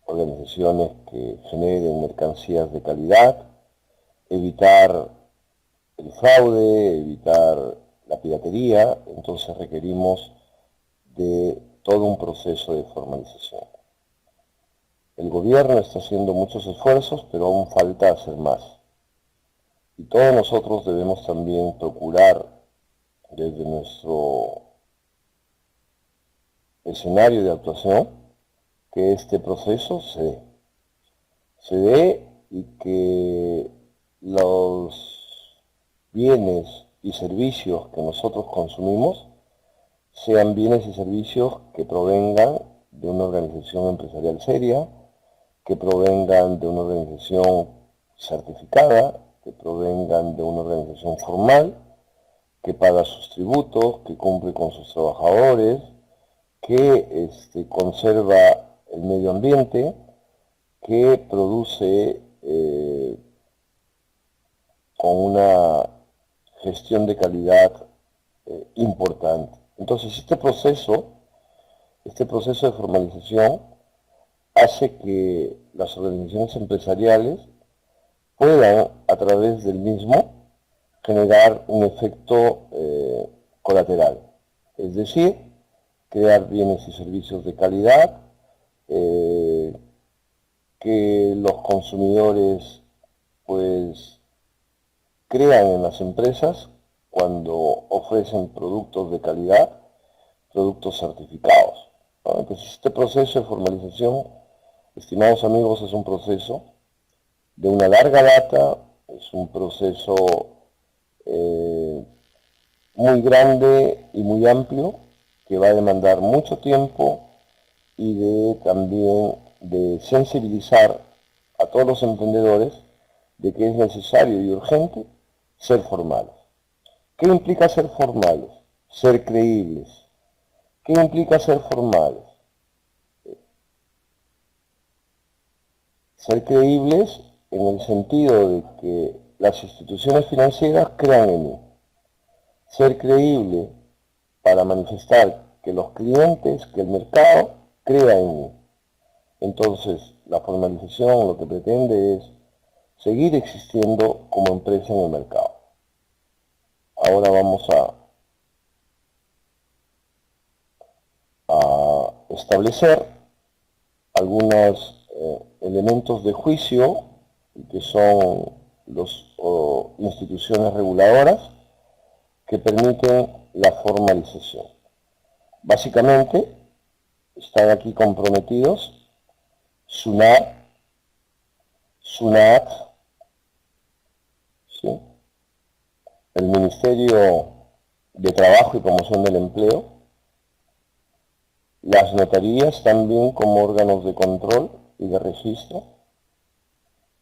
organizaciones que generen mercancías de calidad evitar el fraude, evitar la piratería, entonces requerimos de todo un proceso de formalización. El gobierno está haciendo muchos esfuerzos, pero aún falta hacer más. Y todos nosotros debemos también procurar desde nuestro escenario de actuación que este proceso se dé y que los bienes y servicios que nosotros consumimos sean bienes y servicios que provengan de una organización empresarial seria, que provengan de una organización certificada, que provengan de una organización formal, que paga sus tributos, que cumple con sus trabajadores, que conserva el medio ambiente, que produce con una gestión de calidad importante. Entonces, este proceso de formalización hace que las organizaciones empresariales puedan, a través del mismo, generar un efecto colateral, es decir, crear bienes y servicios de calidad, que los consumidores pues crean en las empresas cuando ofrecen productos de calidad, productos certificados, ¿no? Entonces este proceso de formalización, estimados amigos, es un proceso de una larga data, es un proceso muy grande y muy amplio que va a demandar mucho tiempo y también de sensibilizar a todos los emprendedores de que es necesario y urgente ser formales. ¿Qué implica ser formales? Ser creíbles. ¿Qué implica ser formales? Ser creíbles en el sentido de que las instituciones financieras crean en mí. Ser creíble para manifestar que los clientes, que el mercado crea en mí. Entonces, la formalización lo que pretende es seguir existiendo como empresa en el mercado. Ahora vamos a establecer algunos elementos de juicio que son las instituciones reguladoras que permiten la formalización. Básicamente, están aquí comprometidos SUNAT, ¿sí? El Ministerio de Trabajo y Promoción del Empleo, las notarías también como órganos de control y de registro.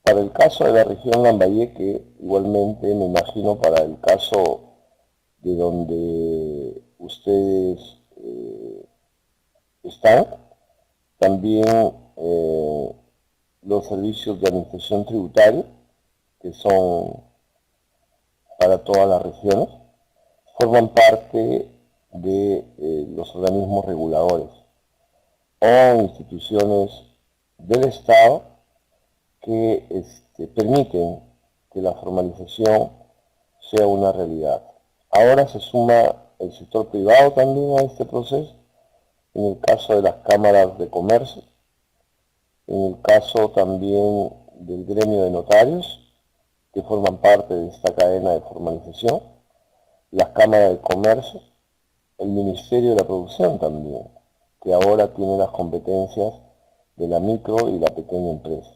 Para el caso de la región Lambayeque, igualmente me imagino para el caso de donde ustedes están, también los servicios de administración tributaria, que son para todas las regiones, forman parte de los organismos reguladores o instituciones del Estado que permiten que la formalización sea una realidad. Ahora se suma el sector privado también a este proceso, en el caso de las cámaras de comercio, en el caso también del gremio de notarios, que forman parte de esta cadena de formalización, las cámaras de comercio, el Ministerio de la Producción también, que ahora tiene las competencias de la micro y la pequeña empresa.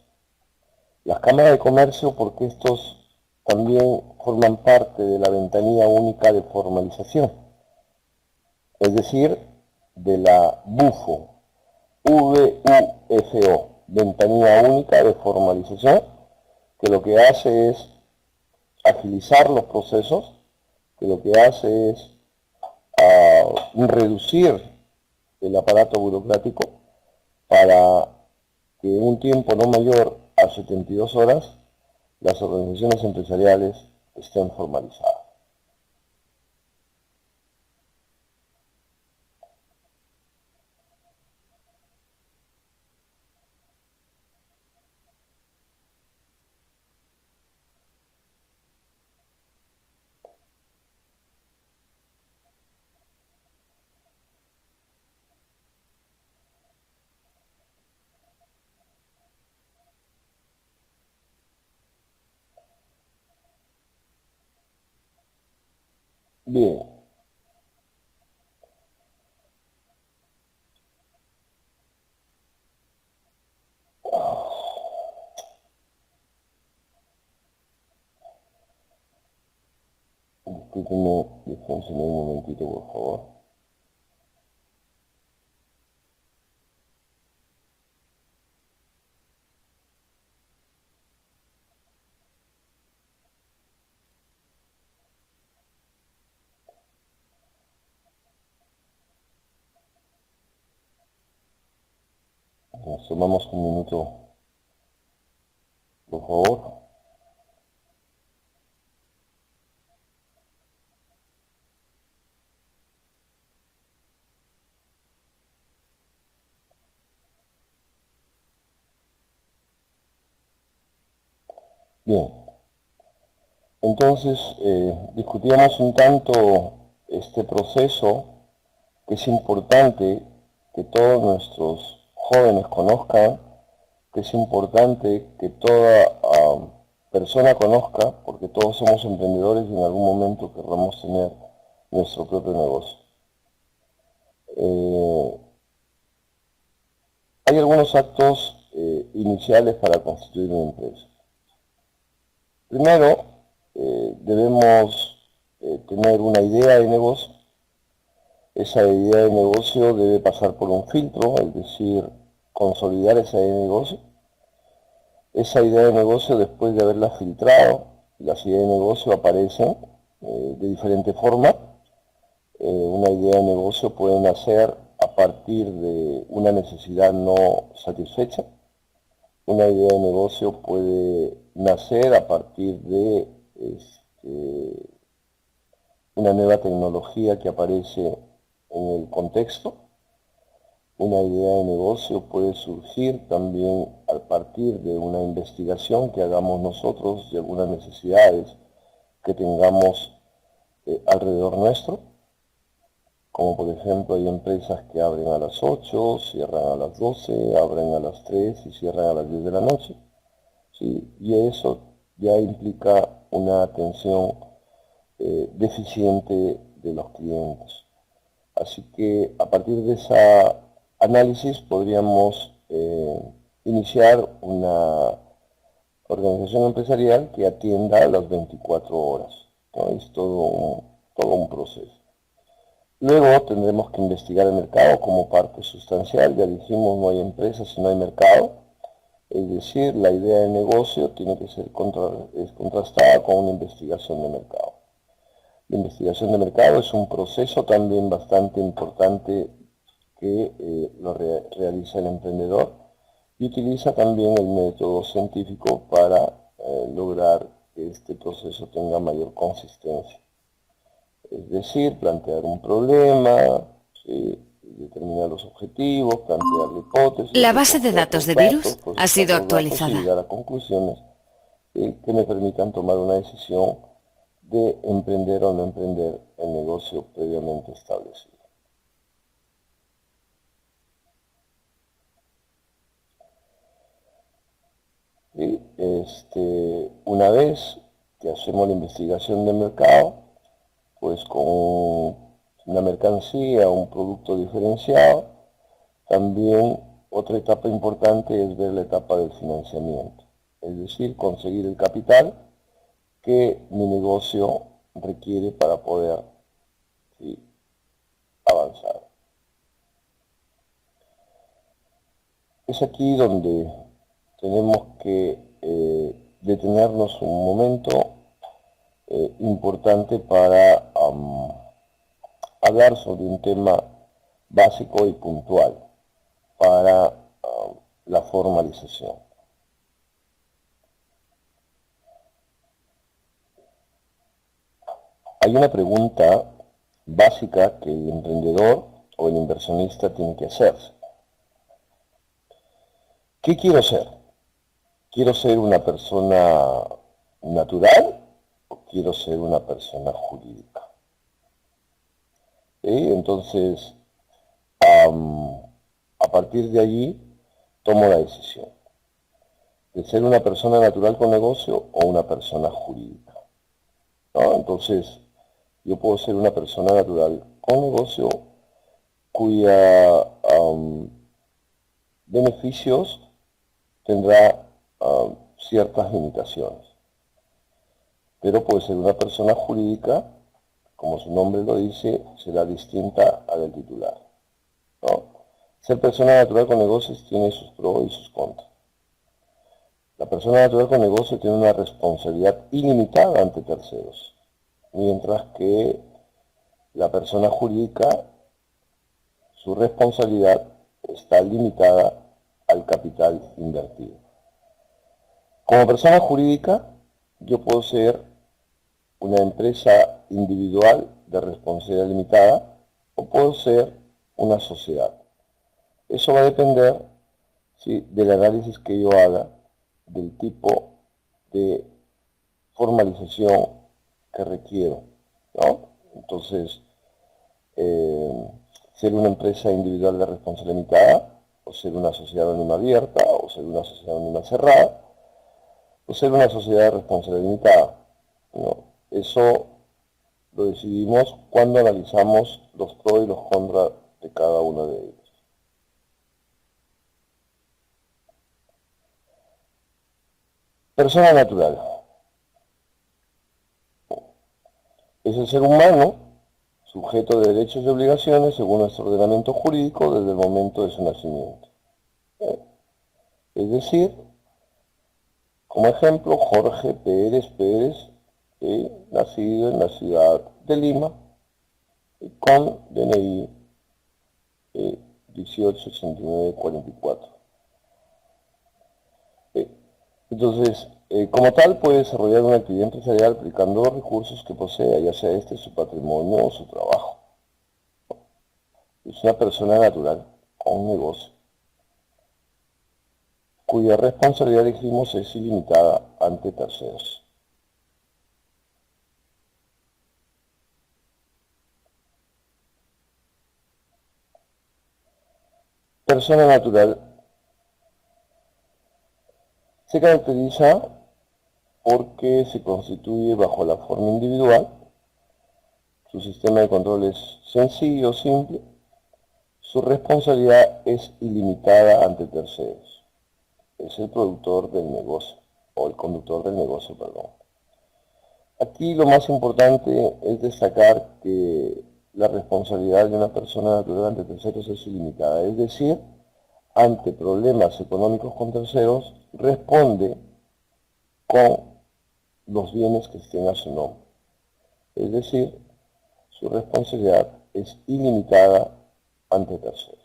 Las cámaras de comercio, porque estos también forman parte de la ventanilla única de formalización, es decir, de la BUFO, VUFO, ventanilla única de formalización, que lo que hace es agilizar los procesos, que lo que hace es reducir el aparato burocrático para que en un tiempo no mayor a 72 horas las organizaciones empresariales estén formalizadas. Bien. Discúlpenme, descansen un momentito, por favor. Nos tomamos un minuto, por favor. Bien, entonces discutíamos un tanto este proceso que es importante que todos nuestros jóvenes conozcan, que es importante que toda persona conozca, porque todos somos emprendedores y en algún momento querramos tener nuestro propio negocio. Hay algunos actos iniciales para constituir una empresa. Primero, debemos tener una idea de negocio. Esa idea de negocio debe pasar por un filtro, es decir, consolidar esa idea de negocio. Esa idea de negocio, después de haberla filtrado, las ideas de negocio aparecen de diferente forma. Una idea de negocio puede nacer a partir de una necesidad no satisfecha. Una idea de negocio puede nacer a partir de una nueva tecnología que aparece en el contexto. Una idea de negocio puede surgir también a partir de una investigación que hagamos nosotros de algunas necesidades que tengamos alrededor nuestro. Como por ejemplo hay empresas que abren a las 8, cierran a las 12, abren a las 3 y cierran a las 10 de la noche. ¿Sí? Y eso ya implica una atención deficiente de los clientes. Así que a partir de ese análisis podríamos iniciar una organización empresarial que atienda las 24 horas. ¿No? Es todo un proceso. Luego tendremos que investigar el mercado como parte sustancial. Ya dijimos, no hay empresas si no hay mercado. Es decir, la idea de negocio tiene que ser contrastada con una investigación de mercado. La investigación de mercado es un proceso también bastante importante que lo realiza el emprendedor y utiliza también el método científico para lograr que este proceso tenga mayor consistencia. Es decir, plantear un problema, ¿sí? Determinar los objetivos, plantear la hipótesis, La base de recoger datos los de datos, virus ha procesar sido los datos y actualizada. llegar a conclusiones que me permitan tomar una decisión de emprender o no emprender el negocio previamente establecido. ¿Sí? Una vez que hacemos la investigación de mercado, pues con una mercancía, un producto diferenciado, también otra etapa importante es ver la etapa del financiamiento, es decir, conseguir el capital que mi negocio requiere para poder, ¿sí?, avanzar. Es aquí donde tenemos que detenernos un momento importante para hablar sobre un tema básico y puntual para la formalización. Hay una pregunta básica que el emprendedor o el inversionista tiene que hacerse. ¿Qué quiero ser? ¿Quiero ser una persona natural o quiero ser una persona jurídica? Entonces, a partir de allí, tomo la decisión de ser una persona natural con negocio o una persona jurídica, ¿no? Entonces, yo puedo ser una persona natural con negocio cuya beneficios tendrá ciertas limitaciones, pero puede ser una persona jurídica, como su nombre lo dice, será distinta a la del titular, ¿no? Ser persona natural con negocios tiene sus pros y sus contras. La persona natural con negocio tiene una responsabilidad ilimitada ante terceros, mientras que la persona jurídica, su responsabilidad está limitada al capital invertido. Como persona jurídica, yo puedo ser una empresa individual de responsabilidad limitada o puedo ser una sociedad. Eso va a depender, ¿sí?, del análisis que yo haga del tipo de formalización que requiero, ¿no? Entonces, ser una empresa individual de responsabilidad limitada, o ser una sociedad anónima abierta, o ser una sociedad anónima cerrada, o ser una sociedad de responsabilidad limitada, ¿no? Eso lo decidimos cuando analizamos los pros y los contras de cada uno de ellos. Persona natural. Es el ser humano sujeto de derechos y obligaciones según nuestro ordenamiento jurídico desde el momento de su nacimiento. Es decir, como ejemplo, Jorge Pérez Pérez, nacido en la ciudad de Lima, con DNI 188944. Entonces, como tal, puede desarrollar una actividad empresarial aplicando los recursos que posea, ya sea este su patrimonio o su trabajo. Es una persona natural con un negocio, cuya responsabilidad, dijimos, es ilimitada ante terceros. Persona natural se caracteriza porque se constituye bajo la forma individual, su sistema de control es sencillo, simple, su responsabilidad es ilimitada ante terceros. Es el productor del negocio, o el conductor del negocio, perdón. Aquí lo más importante es destacar que la responsabilidad de una persona natural ante terceros es ilimitada, es decir, ante problemas económicos con terceros, responde con los bienes que estén a su nombre. Es decir, su responsabilidad es ilimitada ante terceros.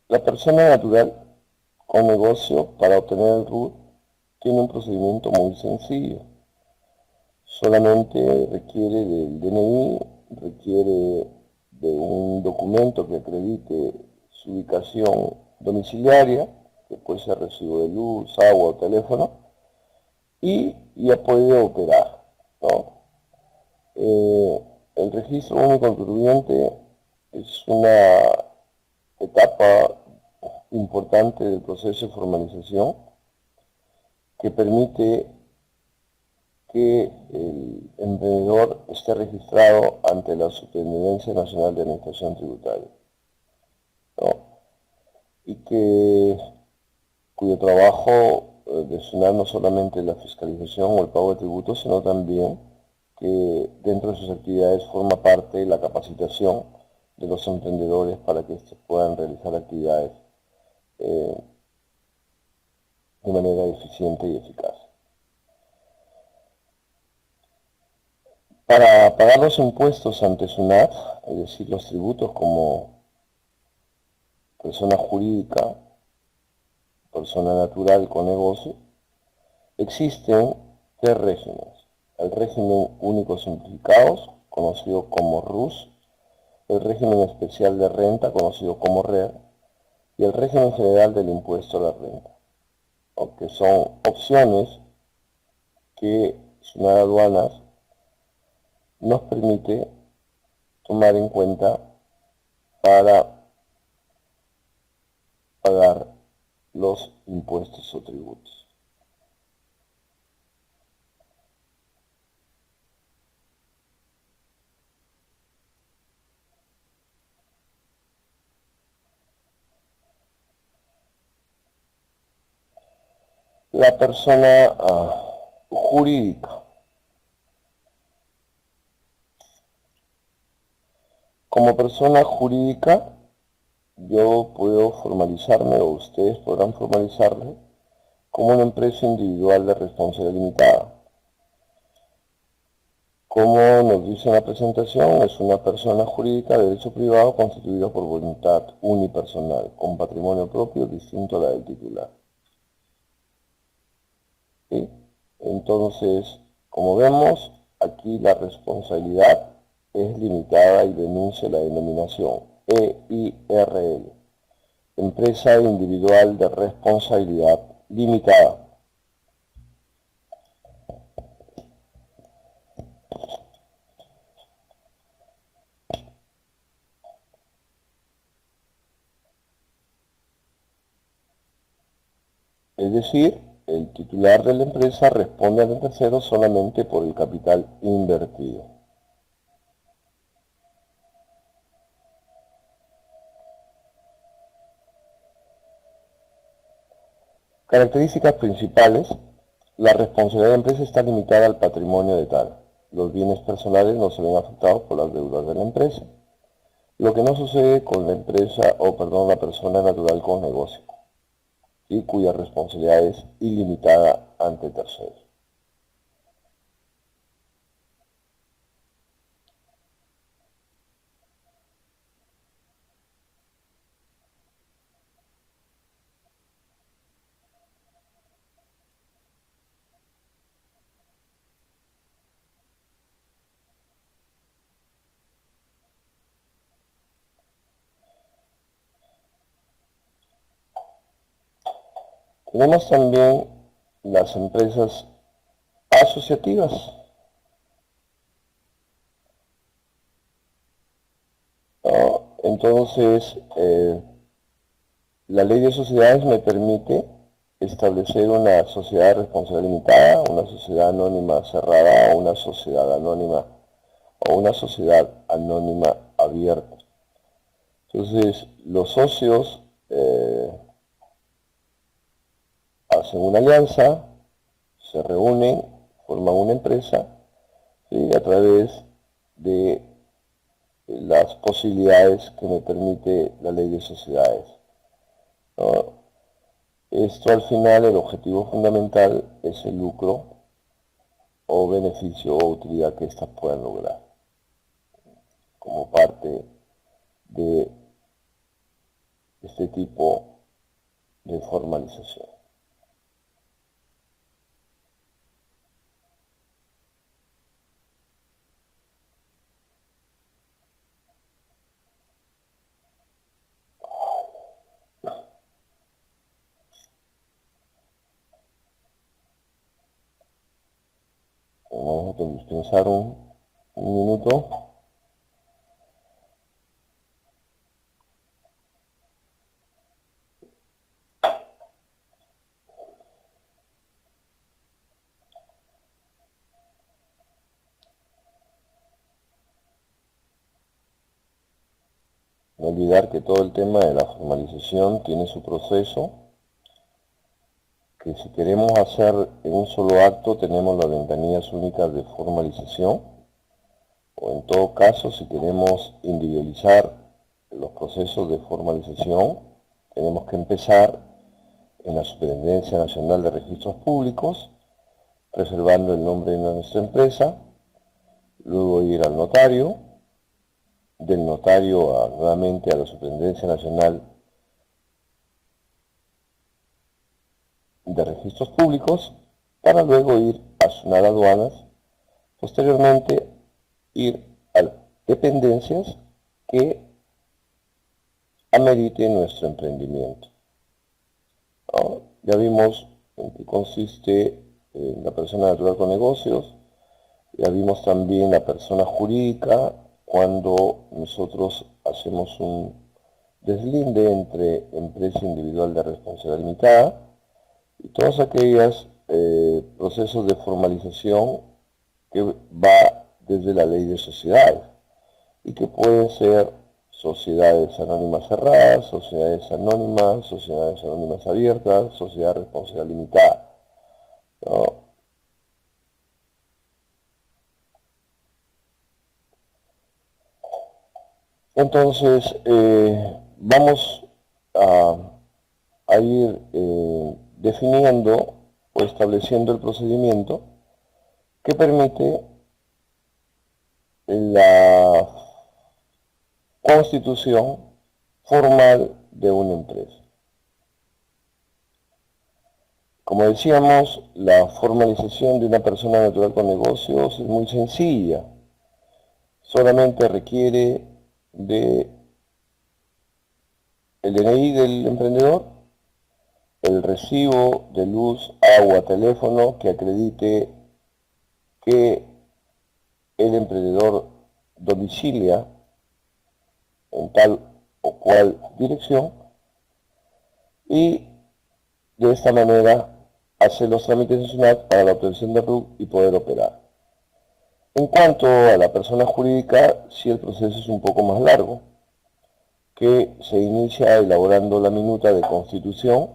La persona natural con negocio para obtener el RUT tiene un procedimiento muy sencillo. Solamente requiere del DNI, requiere de un documento que acredite su ubicación domiciliaria, que puede ser recibo de luz, agua o teléfono, y ya puede operar, ¿no? El registro único contribuyente es una etapa importante del proceso de formalización que permite que el emprendedor esté registrado ante la Superintendencia Nacional de Administración Tributaria, ¿no? Y cuyo trabajo de no solamente la fiscalización o el pago de tributos, sino también que dentro de sus actividades forma parte la capacitación de los emprendedores para que estos puedan realizar actividades de manera eficiente y eficaz. Para pagar los impuestos ante SUNAT, es decir, los tributos como persona jurídica, persona natural con negocio, existen tres regímenes. El régimen único simplificados, conocido como RUS, el régimen especial de renta, conocido como RER, y el régimen general del impuesto a la renta, que son opciones que SUNAT Aduanas nos permite tomar en cuenta para pagar los impuestos o tributos. La persona jurídica. Como persona jurídica, yo puedo formalizarme o ustedes podrán formalizarme como una empresa individual de responsabilidad limitada. Como nos dice en la presentación, es una persona jurídica de derecho privado constituida por voluntad unipersonal, con patrimonio propio distinto a la del titular. ¿Sí? Entonces, como vemos, aquí la responsabilidad es limitada y denuncia la denominación EIRL, Empresa Individual de Responsabilidad Limitada. Es decir, el titular de la empresa responde al tercero solamente por el capital invertido. Características principales. La responsabilidad de la empresa está limitada al patrimonio de tal. Los bienes personales no se ven afectados por las deudas de la empresa. Lo que no sucede con la empresa la persona natural con negocio, y cuya responsabilidad es ilimitada ante terceros. Tenemos también las empresas asociativas. ¿No? Entonces, la ley de sociedades me permite establecer una sociedad de responsabilidad limitada, una sociedad anónima cerrada, una sociedad anónima o una sociedad anónima abierta. Entonces, los socios hacen una alianza, se reúnen, forman una empresa, ¿sí? A través de las posibilidades que me permite la ley de sociedades, ¿no? Esto al final, el objetivo fundamental es el lucro o beneficio o utilidad que éstas puedan lograr como parte de este tipo de formalización. Vamos a dispensar un minuto. No olvidar que todo el tema de la formalización tiene su proceso, que si queremos hacer en un solo acto tenemos las ventanillas únicas de formalización, o en todo caso si queremos individualizar los procesos de formalización, tenemos que empezar en la Superintendencia Nacional de Registros Públicos, reservando el nombre de nuestra empresa, luego ir al notario, del notario nuevamente a la Superintendencia Nacional de Registros Públicos, para luego ir a SUNAT Aduanas, posteriormente ir a las dependencias que amerite nuestro emprendimiento. ¿No? Ya vimos en qué consiste la persona natural con negocios. Ya vimos también la persona jurídica cuando nosotros hacemos un deslinde entre empresa individual de responsabilidad limitada y todos aquellos procesos de formalización que va desde la ley de sociedades y que pueden ser sociedades anónimas cerradas, sociedades anónimas abiertas, sociedad de responsabilidad limitada, ¿no? Entonces, vamos a ir definiendo o estableciendo el procedimiento que permite la constitución formal de una empresa. Como decíamos, la formalización de una persona natural con negocios es muy sencilla. Solamente requiere de el DNI del emprendedor, el recibo de luz, agua, teléfono que acredite que el emprendedor domicilia en tal o cual dirección y de esta manera hacer los trámites en SUNAT para la obtención de RUC y poder operar. En cuanto a la persona jurídica, sí el proceso es un poco más largo, que se inicia elaborando la minuta de constitución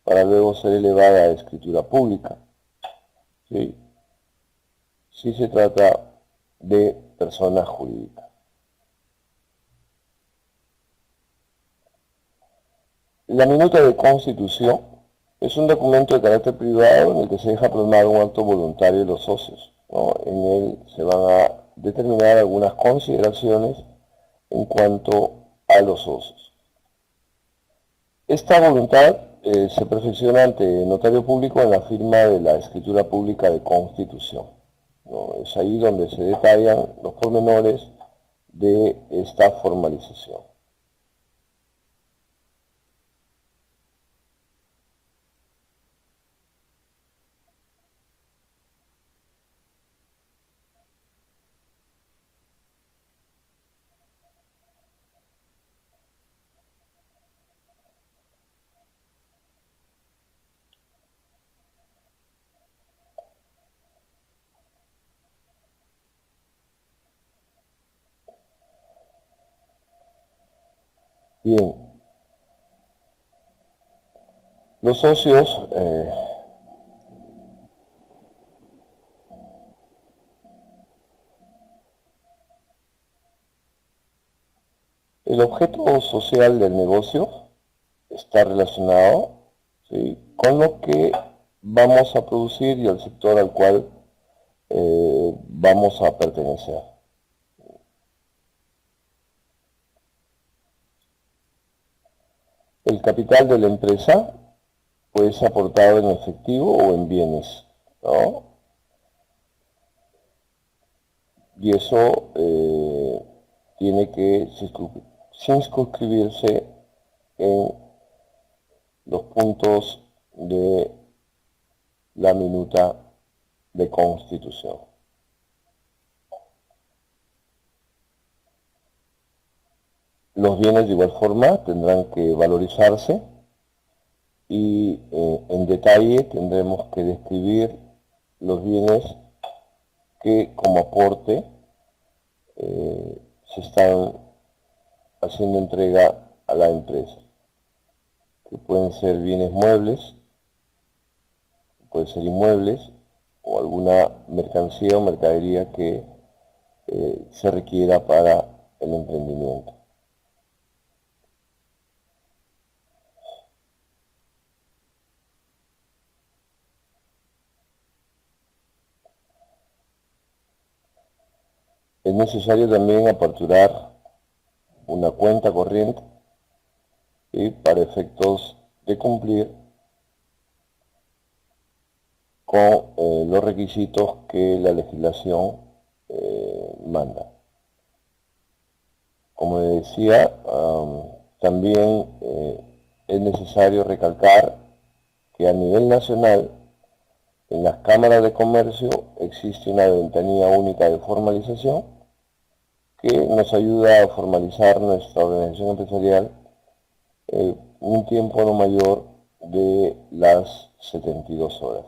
para luego ser elevada a escritura pública. ¿Sí? Si se trata de persona jurídica. La minuta de constitución es un documento de carácter privado en el que se deja plasmado un acto voluntario de los socios, ¿no? En él se van a determinar algunas consideraciones en cuanto a los socios. Esta voluntad se perfecciona ante notario público en la firma de la escritura pública de constitución, ¿no? Es ahí donde se detallan los pormenores de esta formalización. Bien, los socios el objeto social del negocio está relacionado, ¿sí?, con lo que vamos a producir y el sector al cual vamos a pertenecer. El capital de la empresa puede ser aportado en efectivo o en bienes, ¿no? Y eso tiene que circunscribirse en los puntos de la minuta de constitución. Los bienes de igual forma tendrán que valorizarse y en detalle tendremos que describir los bienes que como aporte se están haciendo entrega a la empresa, que pueden ser bienes muebles, pueden ser inmuebles o alguna mercancía o mercadería que se requiera para el emprendimiento. Es necesario también aperturar una cuenta corriente y para efectos de cumplir con los requisitos que la legislación manda. Como decía, también es necesario recalcar que a nivel nacional En las cámaras de comercio existe una ventanilla única de formalización que nos ayuda a formalizar nuestra organización empresarial un tiempo no mayor de las 72 horas.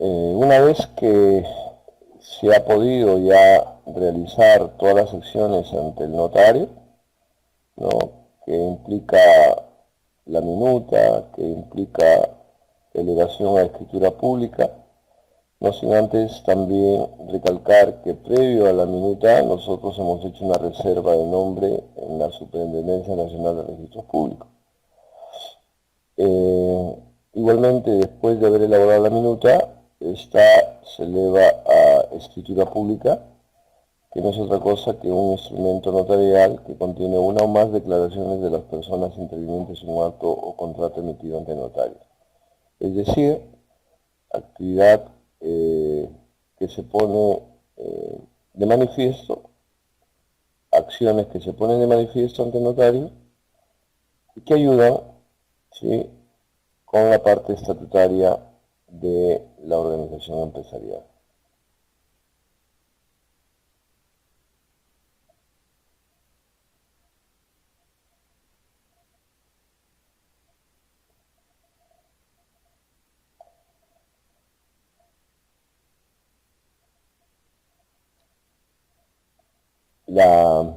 Una vez que se ha podido ya realizar todas las acciones ante el notario, ¿no?, que implica la minuta, que implica elevación a escritura pública, no sin antes también recalcar que previo a la minuta nosotros hemos hecho una reserva de nombre en la Superintendencia Nacional de Registros Públicos. Igualmente, después de haber elaborado la minuta, esta se eleva a escritura pública, que no es otra cosa que un instrumento notarial que contiene una o más declaraciones de las personas intervinientes en un acto o contrato emitido ante notario. Es decir, actividad que se pone de manifiesto, acciones que se ponen de manifiesto ante notario y que ayudan, ¿sí?, con la parte estatutaria de la organización empresarial. La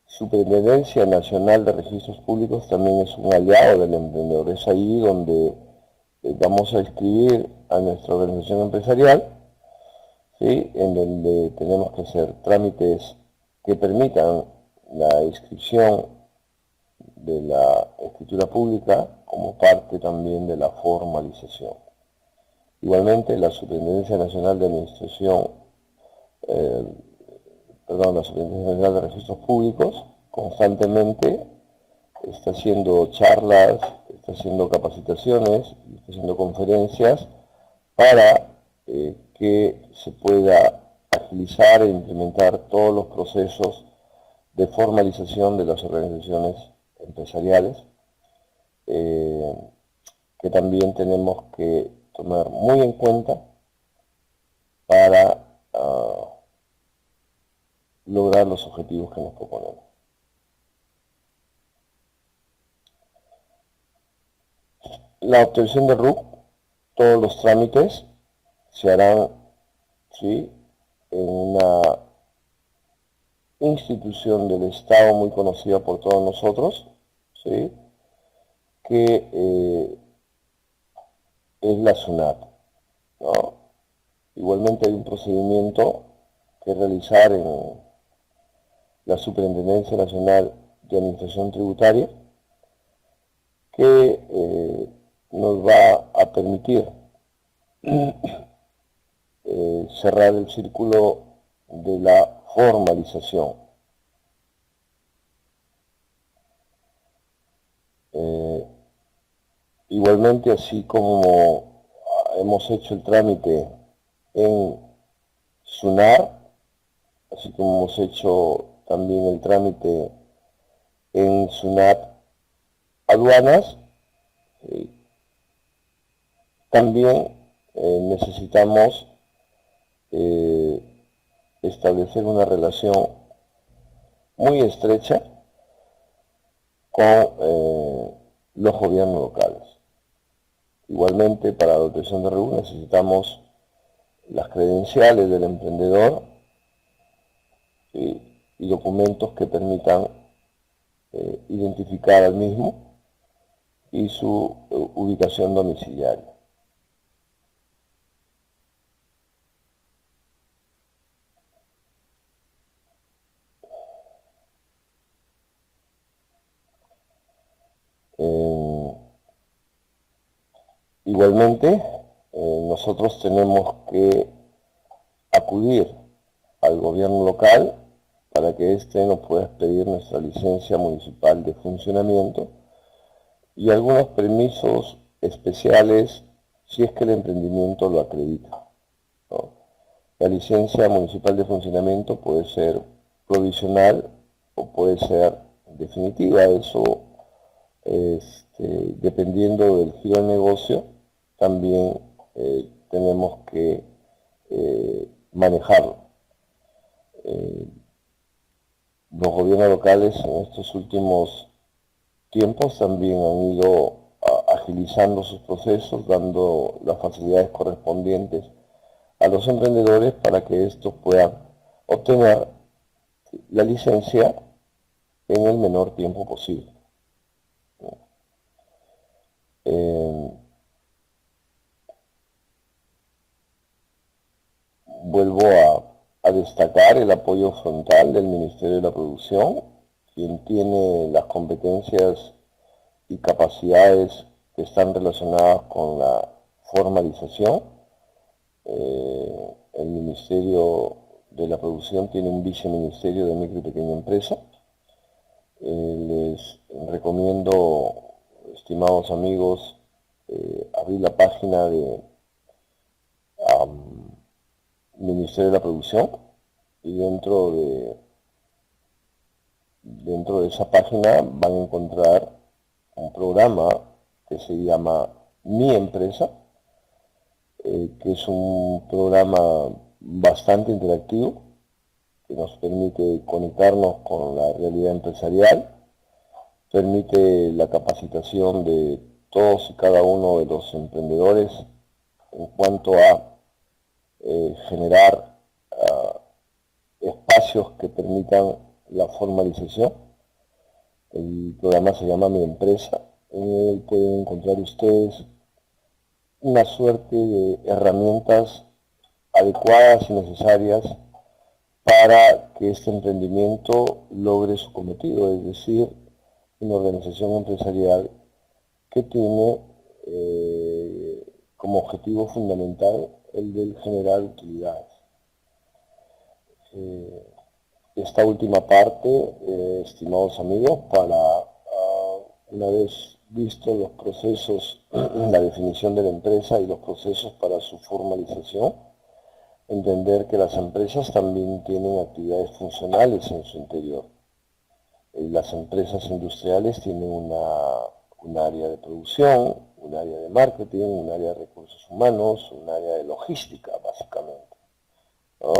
Superintendencia Nacional de Registros Públicos también es un aliado del emprendedor. Es ahí donde vamos a inscribir a nuestra organización empresarial, ¿sí?, en donde tenemos que hacer trámites que permitan la inscripción de la escritura pública como parte también de la formalización. Igualmente, la Superintendencia Nacional de Administración, la Superintendencia Nacional de Registros Públicos constantemente está haciendo charlas, está haciendo capacitaciones, está haciendo conferencias para que se pueda agilizar e implementar todos los procesos de formalización de las organizaciones empresariales, que también tenemos que tomar muy en cuenta para lograr los objetivos que nos proponemos. La obtención de RUC, todos los trámites se harán, ¿sí?, en una institución del Estado muy conocida por todos nosotros, ¿sí?, que es la SUNAT, ¿no? Igualmente hay un procedimiento que realizar en la Superintendencia Nacional de Administración Tributaria que nos va a permitir cerrar el círculo de la formalización. Igualmente, así como hemos hecho el trámite en SUNAR, así como hemos hecho también el trámite en SUNAT Aduanas, también necesitamos establecer una relación muy estrecha con los gobiernos locales. Igualmente, para la obtención de RUC necesitamos las credenciales del emprendedor y documentos que permitan identificar al mismo y su ubicación domiciliaria. Igualmente, nosotros tenemos que acudir al gobierno local para que éste nos pueda expedir nuestra licencia municipal de funcionamiento y algunos permisos especiales si es que el emprendimiento lo acredita, ¿no? La licencia municipal de funcionamiento puede ser provisional o puede ser definitiva. Eso, dependiendo del giro del negocio, también tenemos que manejarlo. Los gobiernos locales en estos últimos tiempos también han ido agilizando sus procesos, dando las facilidades correspondientes a los emprendedores para que estos puedan obtener la licencia en el menor tiempo posible. Vuelvo a destacar el apoyo frontal del Ministerio de la Producción, quien tiene las competencias y capacidades que están relacionadas con la formalización. El Ministerio de la Producción tiene un viceministerio de micro y pequeña empresa. Les recomiendo, estimados amigos, abrir la página de Ministerio de la Producción y dentro de esa página van a encontrar un programa que se llama Mi Empresa, que es un programa bastante interactivo que nos permite conectarnos con la realidad empresarial, permite la capacitación de todos y cada uno de los emprendedores en cuanto a generar espacios que permitan la formalización. El programa se llama Mi Empresa. En él pueden encontrar ustedes una suerte de herramientas adecuadas y necesarias para que este emprendimiento logre su cometido, es decir, una organización empresarial que tiene como objetivo fundamental el de generar utilidades. Esta última parte, estimados amigos, para una vez visto los procesos, la definición de la empresa y los procesos para su formalización, entender que las empresas también tienen actividades funcionales en su interior. Las empresas industriales tienen un área de producción, un área de marketing, un área de recursos humanos, un área de logística, básicamente, ¿no?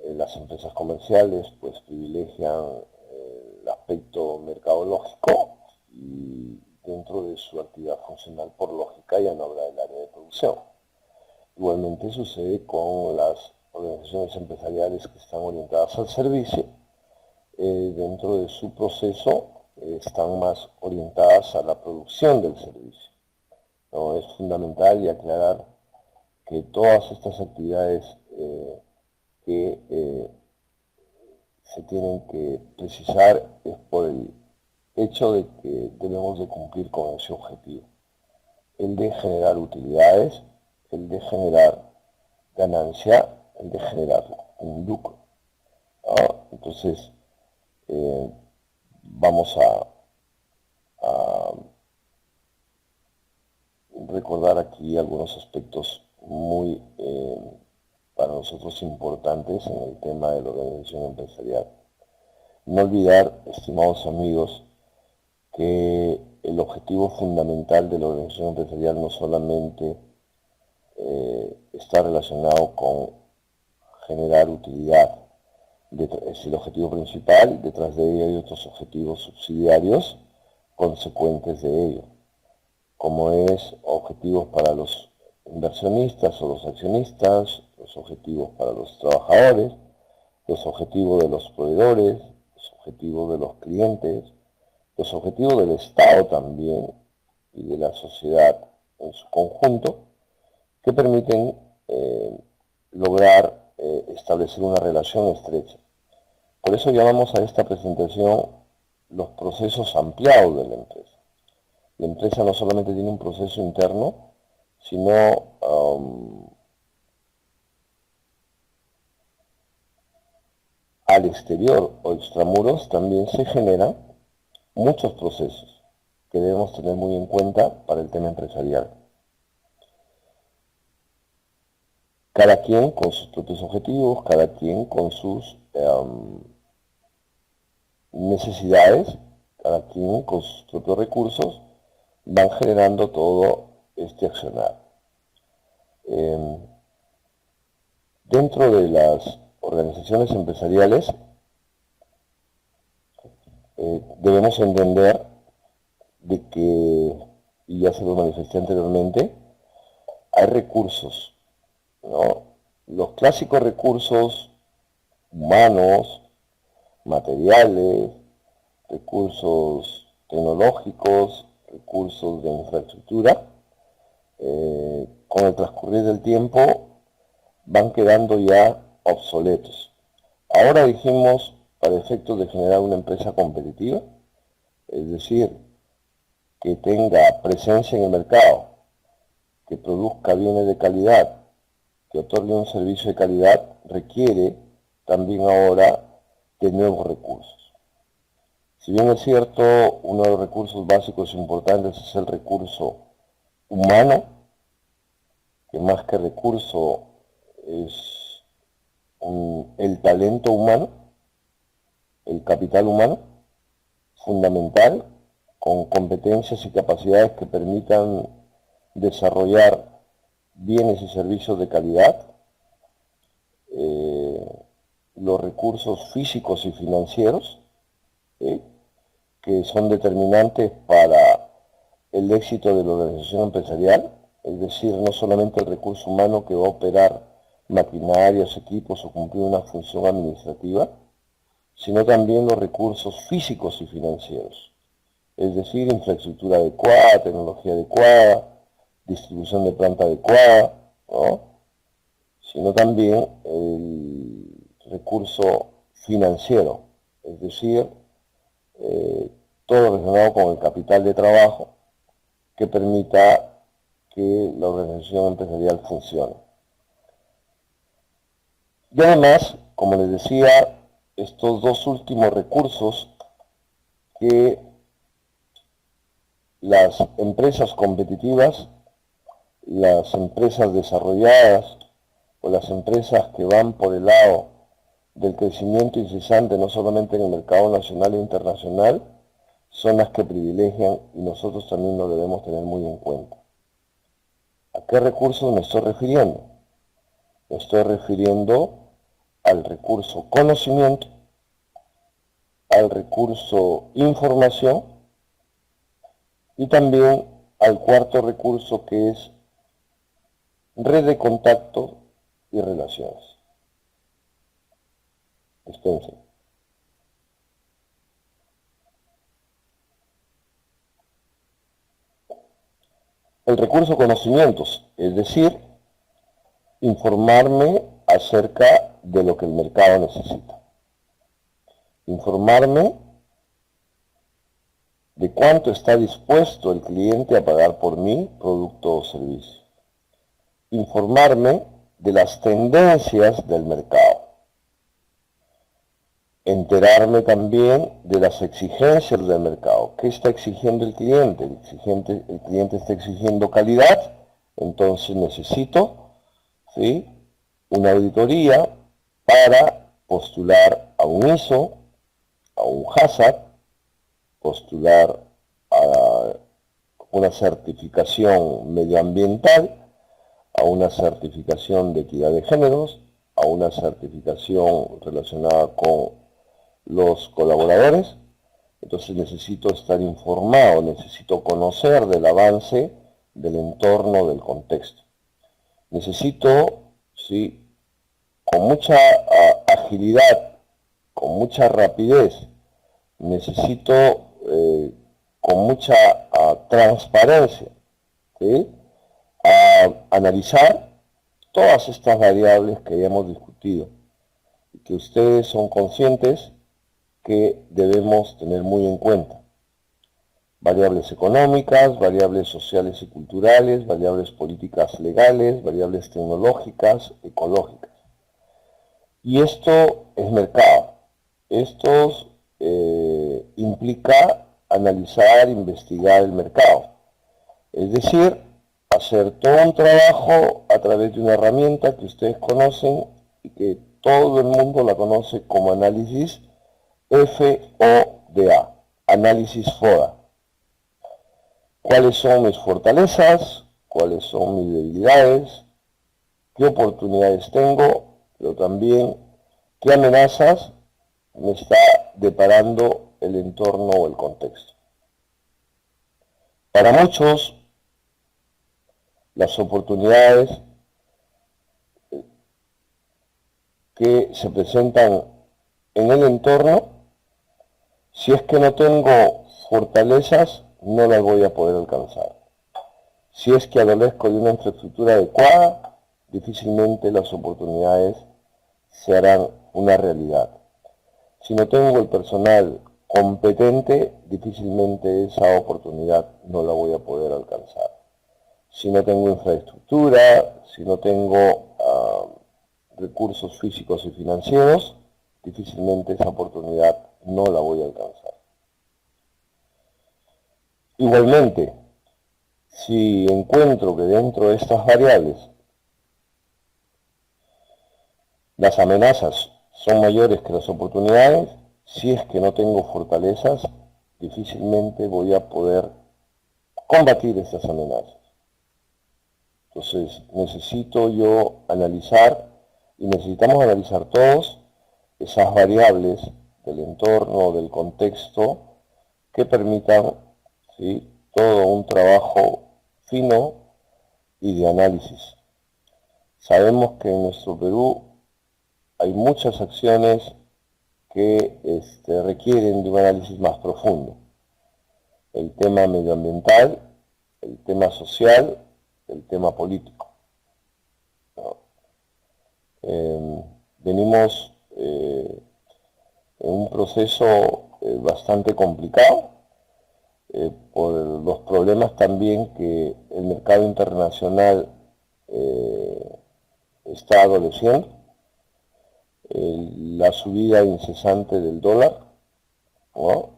Las empresas comerciales pues privilegian el aspecto mercadológico y dentro de su actividad funcional, por lógica, ya no habrá el área de producción. Igualmente sucede con las organizaciones empresariales que están orientadas al servicio. Dentro de su proceso están más orientadas a la producción del servicio, ¿no? Es fundamental y aclarar que todas estas actividades que se tienen que precisar es por el hecho de que debemos de cumplir con ese objetivo, el de generar utilidades, el de generar ganancia, el de generar un lucro, ¿no? Entonces, vamos a recordar aquí algunos aspectos muy para nosotros importantes en el tema de la organización empresarial. No olvidar, estimados amigos, que el objetivo fundamental de la organización empresarial no solamente está relacionado con generar utilidad, es el objetivo principal, detrás de ello hay otros objetivos subsidiarios consecuentes de ello, como es objetivos para los inversionistas o los accionistas, los objetivos para los trabajadores, los objetivos de los proveedores, los objetivos de los clientes, los objetivos del Estado también y de la sociedad en su conjunto, que permiten lograr establecer una relación estrecha. Por eso llamamos a esta presentación los procesos ampliados de la empresa. La empresa no solamente tiene un proceso interno, sino al exterior o extramuros también se generan muchos procesos. que debemos tener muy en cuenta para el tema empresarial. Cada quien con sus propios objetivos, cada quien con sus necesidades, cada quien con sus propios recursos, van generando todo este accionar. Dentro de las organizaciones empresariales debemos entender de que, y ya se lo manifesté anteriormente, hay recursos, ¿no? Los clásicos recursos humanos, materiales, recursos tecnológicos, recursos de infraestructura, con el transcurrir del tiempo van quedando ya obsoletos. Ahora dijimos, para efectos de generar una empresa competitiva, es decir, que tenga presencia en el mercado, que produzca bienes de calidad, que otorgue un servicio de calidad, requiere también ahora de nuevos recursos. Si bien es cierto, uno de los recursos básicos importantes es el recurso humano, que más que recurso es el talento humano, el capital humano, fundamental, con competencias y capacidades que permitan desarrollar bienes y servicios de calidad, los recursos físicos y financieros, que son determinantes para el éxito de la organización empresarial, es decir, no solamente el recurso humano que va a operar maquinarias, equipos o cumplir una función administrativa, sino también los recursos físicos y financieros, es decir, infraestructura adecuada, tecnología adecuada, distribución de planta adecuada, ¿no? Sino también el recurso financiero, es decir, todo relacionado con el capital de trabajo que permita que la organización empresarial funcione. Y además, como les decía, estos dos últimos recursos que las empresas competitivas, las empresas desarrolladas o las empresas que van por el lado del crecimiento incesante no solamente en el mercado nacional e internacional, son las que privilegian y nosotros también lo debemos tener muy en cuenta. ¿A qué recursos me estoy refiriendo? Me estoy refiriendo al recurso conocimiento, al recurso información y también al cuarto recurso, que es red de contacto y relaciones. Dispensen. El recurso conocimientos, es decir, informarme acerca de lo que el mercado necesita. Informarme de cuánto está dispuesto el cliente a pagar por mi producto o servicio. Informarme de las tendencias del mercado. Enterarme también de las exigencias del mercado. ¿Qué está exigiendo el cliente? El cliente está exigiendo calidad, entonces necesito, ¿sí?, una auditoría para postular a un ISO, a un HACCP, postular a una certificación medioambiental, a una certificación de equidad de géneros, a una certificación relacionada con los colaboradores. Entonces necesito estar informado, necesito conocer del avance, del entorno, del contexto. Necesito, ¿sí?, con mucha agilidad, con mucha rapidez, necesito con mucha transparencia, ¿sí?, analizar todas estas variables que ya hemos discutido y que ustedes son conscientes que debemos tener muy en cuenta. Variables económicas, variables sociales y culturales, variables políticas legales, variables tecnológicas, ecológicas. Y esto es mercado. Esto implica analizar, investigar el mercado. Es decir, hacer todo un trabajo a través de una herramienta que ustedes conocen y que todo el mundo la conoce como análisis FODA, análisis FODA. ¿Cuáles son mis fortalezas? ¿Cuáles son mis debilidades? ¿Qué oportunidades tengo? Pero también, ¿qué amenazas me está deparando el entorno o el contexto? Para muchos, las oportunidades que se presentan en el entorno, si es que no tengo fortalezas, no las voy a poder alcanzar. Si es que adolezco de una infraestructura adecuada, difícilmente las oportunidades se harán una realidad. Si no tengo el personal competente, difícilmente esa oportunidad no la voy a poder alcanzar. Si no tengo infraestructura, si no tengo recursos físicos y financieros, difícilmente esa oportunidad no la voy a alcanzar. Igualmente, si encuentro que dentro de estas variables las amenazas son mayores que las oportunidades, si es que no tengo fortalezas, difícilmente voy a poder combatir estas amenazas. Entonces, necesito yo analizar, y necesitamos analizar todos, esas variables del entorno, del contexto, que permitan, ¿sí?, todo un trabajo fino y de análisis. Sabemos que en nuestro Perú hay muchas acciones que requieren de un análisis más profundo. El tema medioambiental, el tema social, el tema político. ¿No? Venimos en un proceso bastante complicado por los problemas también que el mercado internacional está adoleciendo, la subida incesante del dólar, ¿no?,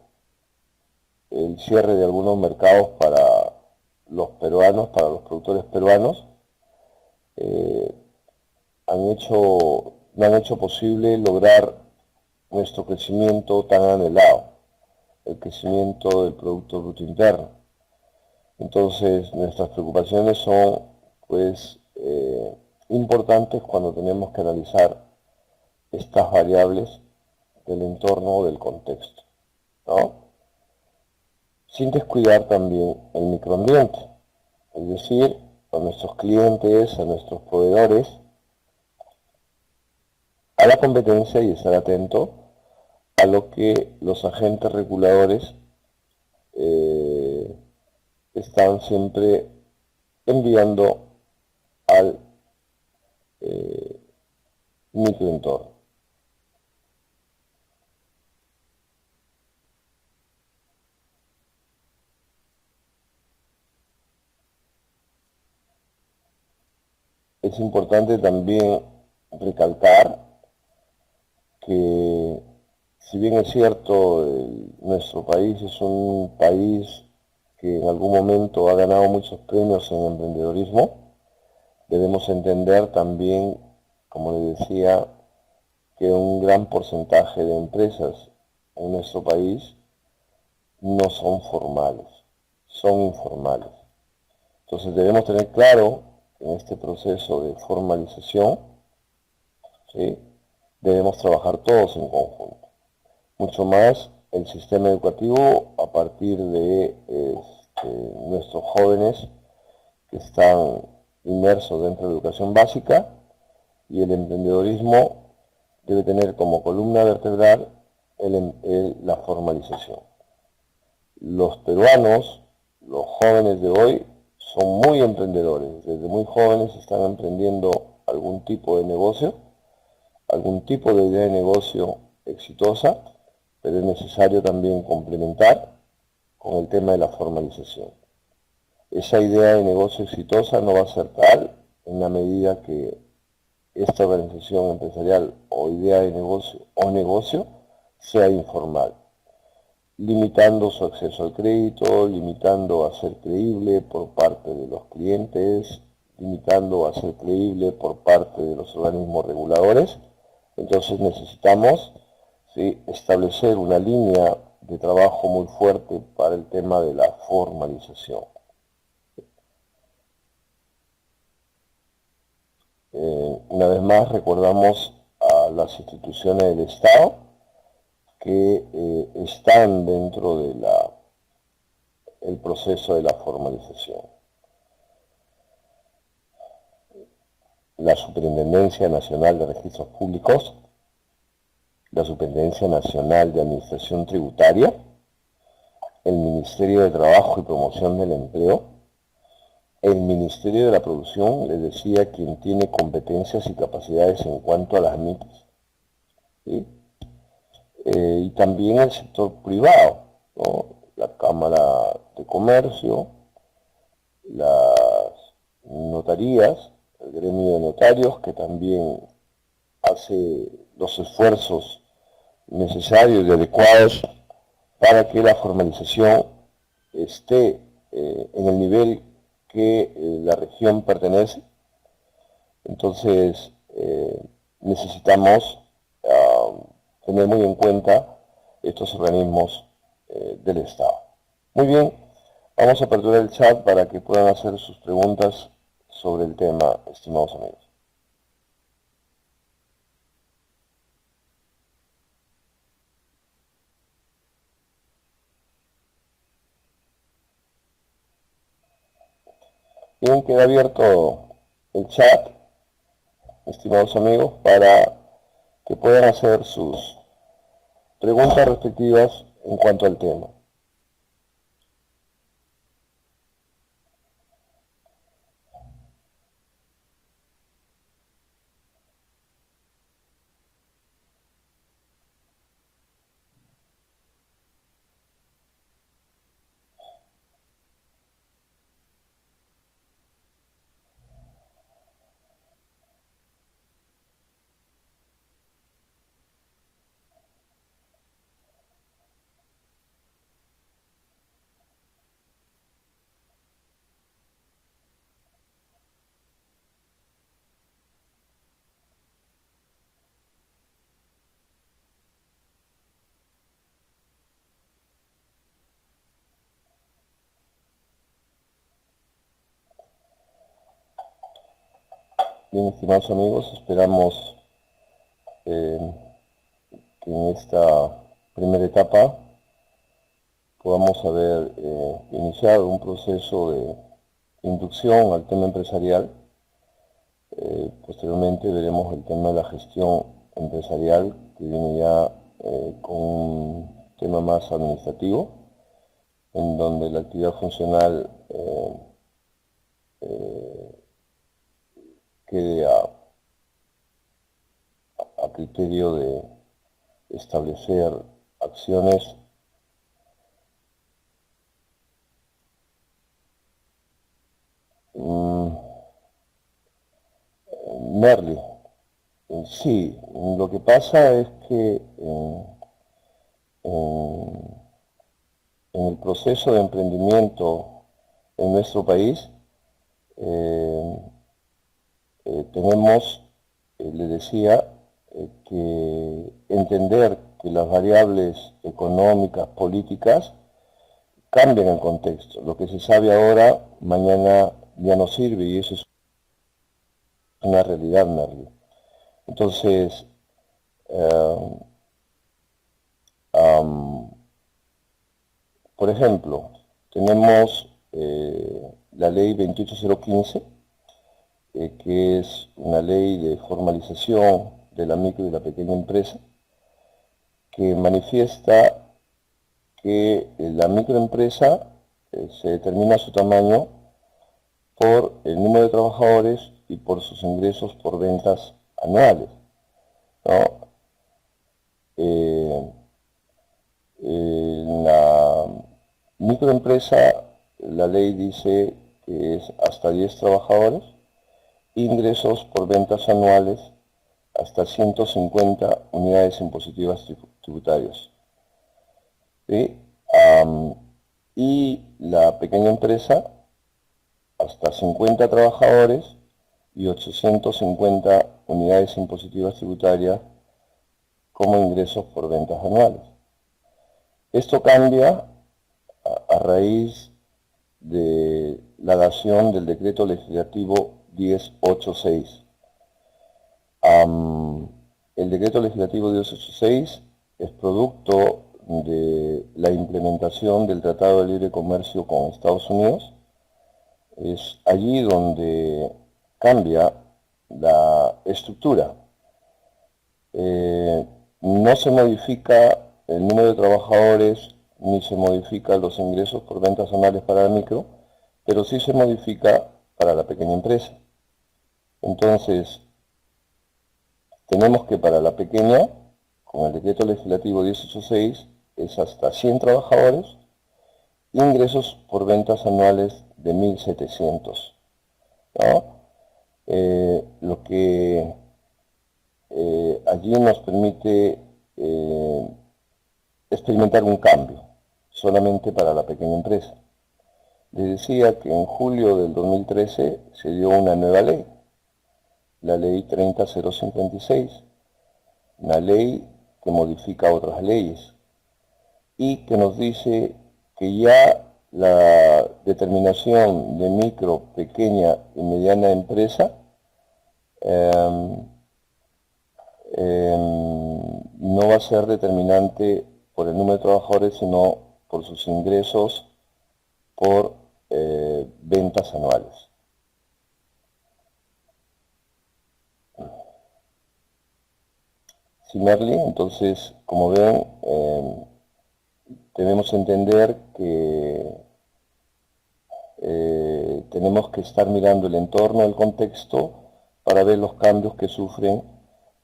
el cierre de algunos mercados para los peruanos, para los productores peruanos, no han hecho posible lograr nuestro crecimiento tan anhelado, el crecimiento del Producto Bruto Interno. Entonces, nuestras preocupaciones son, pues, importantes cuando tenemos que analizar estas variables del entorno o del contexto, ¿no?, sin descuidar también el microambiente, es decir, a nuestros clientes, a nuestros proveedores, a la competencia, y estar atento a lo que los agentes reguladores están siempre enviando al microentorno. Es importante también recalcar que, si bien es cierto, nuestro país es un país que en algún momento ha ganado muchos premios en emprendedorismo, debemos entender también, como le decía, que un gran porcentaje de empresas en nuestro país no son formales, son informales. Entonces debemos tener claro que en este proceso de formalización, ¿sí?, debemos trabajar todos en conjunto. Mucho más el sistema educativo, a partir de nuestros jóvenes que están inmersos dentro de educación básica, y el emprendedorismo debe tener como columna vertebral la formalización. Los peruanos, los jóvenes de hoy, son muy emprendedores. Desde muy jóvenes están emprendiendo algún tipo de negocio, algún tipo de idea de negocio exitosa, pero es necesario también complementar con el tema de la formalización. Esa idea de negocio exitosa no va a ser tal en la medida que esta organización empresarial o idea de negocio o negocio sea informal. limitando su acceso al crédito, limitando a ser creíble por parte de los clientes, limitando a ser creíble por parte de los organismos reguladores. Entonces necesitamos, ¿sí?, establecer una línea de trabajo muy fuerte para el tema de la formalización. Una vez más recordamos a las instituciones del Estado que están dentro de el proceso de la formalización. La Superintendencia Nacional de Registros Públicos, la Superintendencia Nacional de Administración Tributaria, el Ministerio de Trabajo y Promoción del Empleo, el Ministerio de la Producción, les decía, quien tiene competencias y capacidades en cuanto a las MIPYMES, ¿sí? Y también el sector privado, ¿no?, la Cámara de Comercio, las notarías, el gremio de notarios, que también hace los esfuerzos necesarios y adecuados para que la formalización esté en el nivel que la región pertenece. Entonces necesitamos tener muy en cuenta estos organismos del Estado. Muy bien, vamos a aperturar el chat para que puedan hacer sus preguntas sobre el tema, estimados amigos. Bien, queda abierto el chat, estimados amigos, para que puedan hacer sus preguntas respectivas en cuanto al tema. Bien, estimados amigos, esperamos que en esta primera etapa podamos haber iniciado un proceso de inducción al tema empresarial. Posteriormente veremos el tema de la gestión empresarial, que viene ya con un tema más administrativo, en donde la actividad funcional quede a criterio de establecer acciones Merly, sí, lo que pasa es que en el proceso de emprendimiento en nuestro país tenemos, le decía, que entender que las variables económicas, políticas, cambian el contexto. Lo que se sabe ahora, mañana ya no sirve, y eso es una realidad, Merly. Entonces, por ejemplo, tenemos la ley 28015, que es una ley de formalización de la micro y la pequeña empresa, que manifiesta que la microempresa se determina su tamaño por el número de trabajadores y por sus ingresos por ventas anuales, ¿no? En la microempresa, la ley dice que es hasta 10 trabajadores, ingresos por ventas anuales hasta 150 unidades impositivas tributarias. ¿Sí? Y la pequeña empresa, hasta 50 trabajadores y 850 unidades impositivas tributarias como ingresos por ventas anuales. Esto cambia a raíz de la dación del decreto legislativo 1086. El decreto legislativo 1086 es producto de la implementación del Tratado de Libre Comercio con Estados Unidos. Es allí donde cambia la estructura. No se modifica el número de trabajadores ni se modifica los ingresos por ventas anuales para la micro, pero sí se modifica para la pequeña empresa. Entonces, tenemos que para la pequeña, con el decreto legislativo 1086, es hasta 100 trabajadores, ingresos por ventas anuales de 1.700, ¿no? Lo que allí nos permite experimentar un cambio solamente para la pequeña empresa. Les decía que en julio del 2013 se dio una nueva ley, la ley 30056, una ley que modifica otras leyes y que nos dice que ya la determinación de micro, pequeña y mediana empresa no va a ser determinante por el número de trabajadores, sino por sus ingresos por ventas anuales. Merli, entonces, como ven, debemos entender que tenemos que estar mirando el entorno, el contexto, para ver los cambios que sufren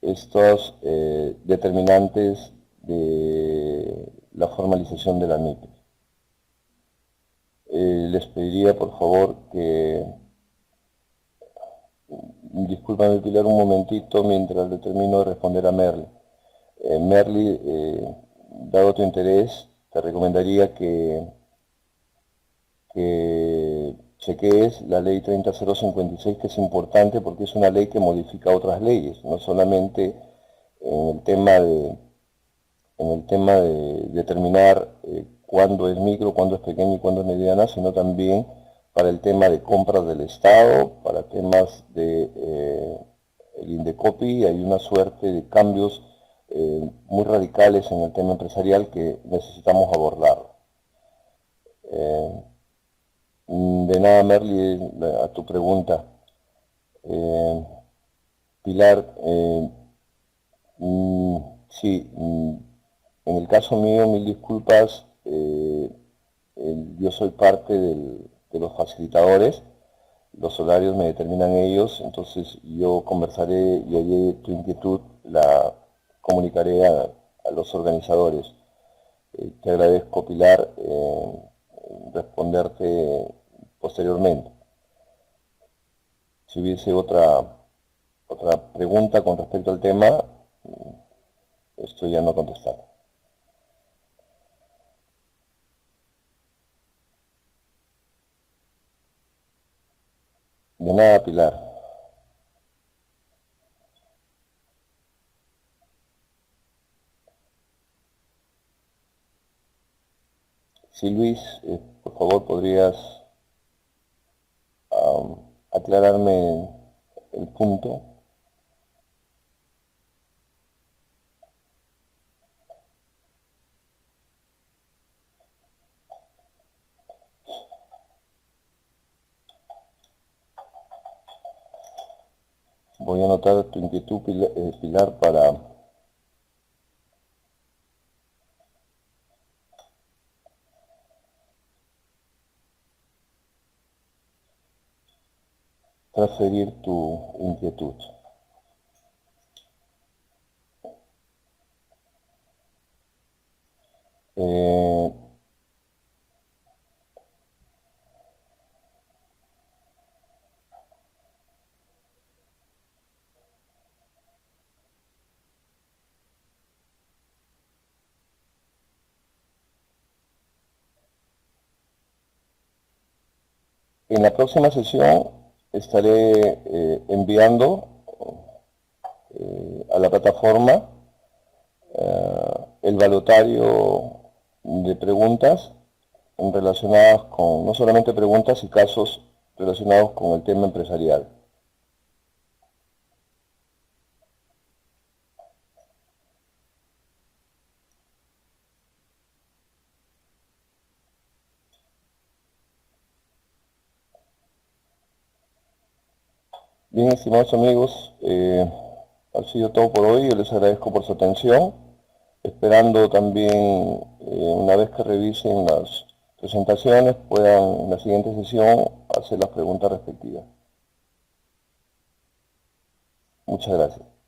estos determinantes de la formalización de la MIPE. Les pediría por favor que, discúlpame Pilar un momentito mientras le termino de responder a Merli. Merli, dado tu interés, te recomendaría que chequees la ley 30056, que es importante porque es una ley que modifica otras leyes, no solamente en el tema de determinar cuándo es micro, cuándo es pequeño y cuándo es mediana, sino también para el tema de compras del Estado, para temas de el Indecopi. Hay una suerte de cambios muy radicales en el tema empresarial que necesitamos abordar. De nada, Merli, a tu pregunta. Pilar, sí, en el caso mío, mil disculpas, yo soy parte de los facilitadores, los horarios me determinan ellos, entonces yo conversaré y allí tu inquietud la comunicaré a los organizadores. Te agradezco, Pilar, responderte posteriormente. Si hubiese otra pregunta con respecto al tema, estoy ya no contestando. De nada, Pilar. Sí, Luis, por favor, podrías aclararme el punto. Voy a anotar tu inquietud, Pilar, para transferir tu inquietud. Eh, En la próxima sesión estaré enviando a la plataforma el balotario de preguntas relacionadas con, no solamente preguntas y casos relacionados con el tema empresarial. Bien, estimados amigos, ha sido todo por hoy. Yo les agradezco por su atención, esperando también, una vez que revisen las presentaciones, puedan en la siguiente sesión hacer las preguntas respectivas. Muchas gracias.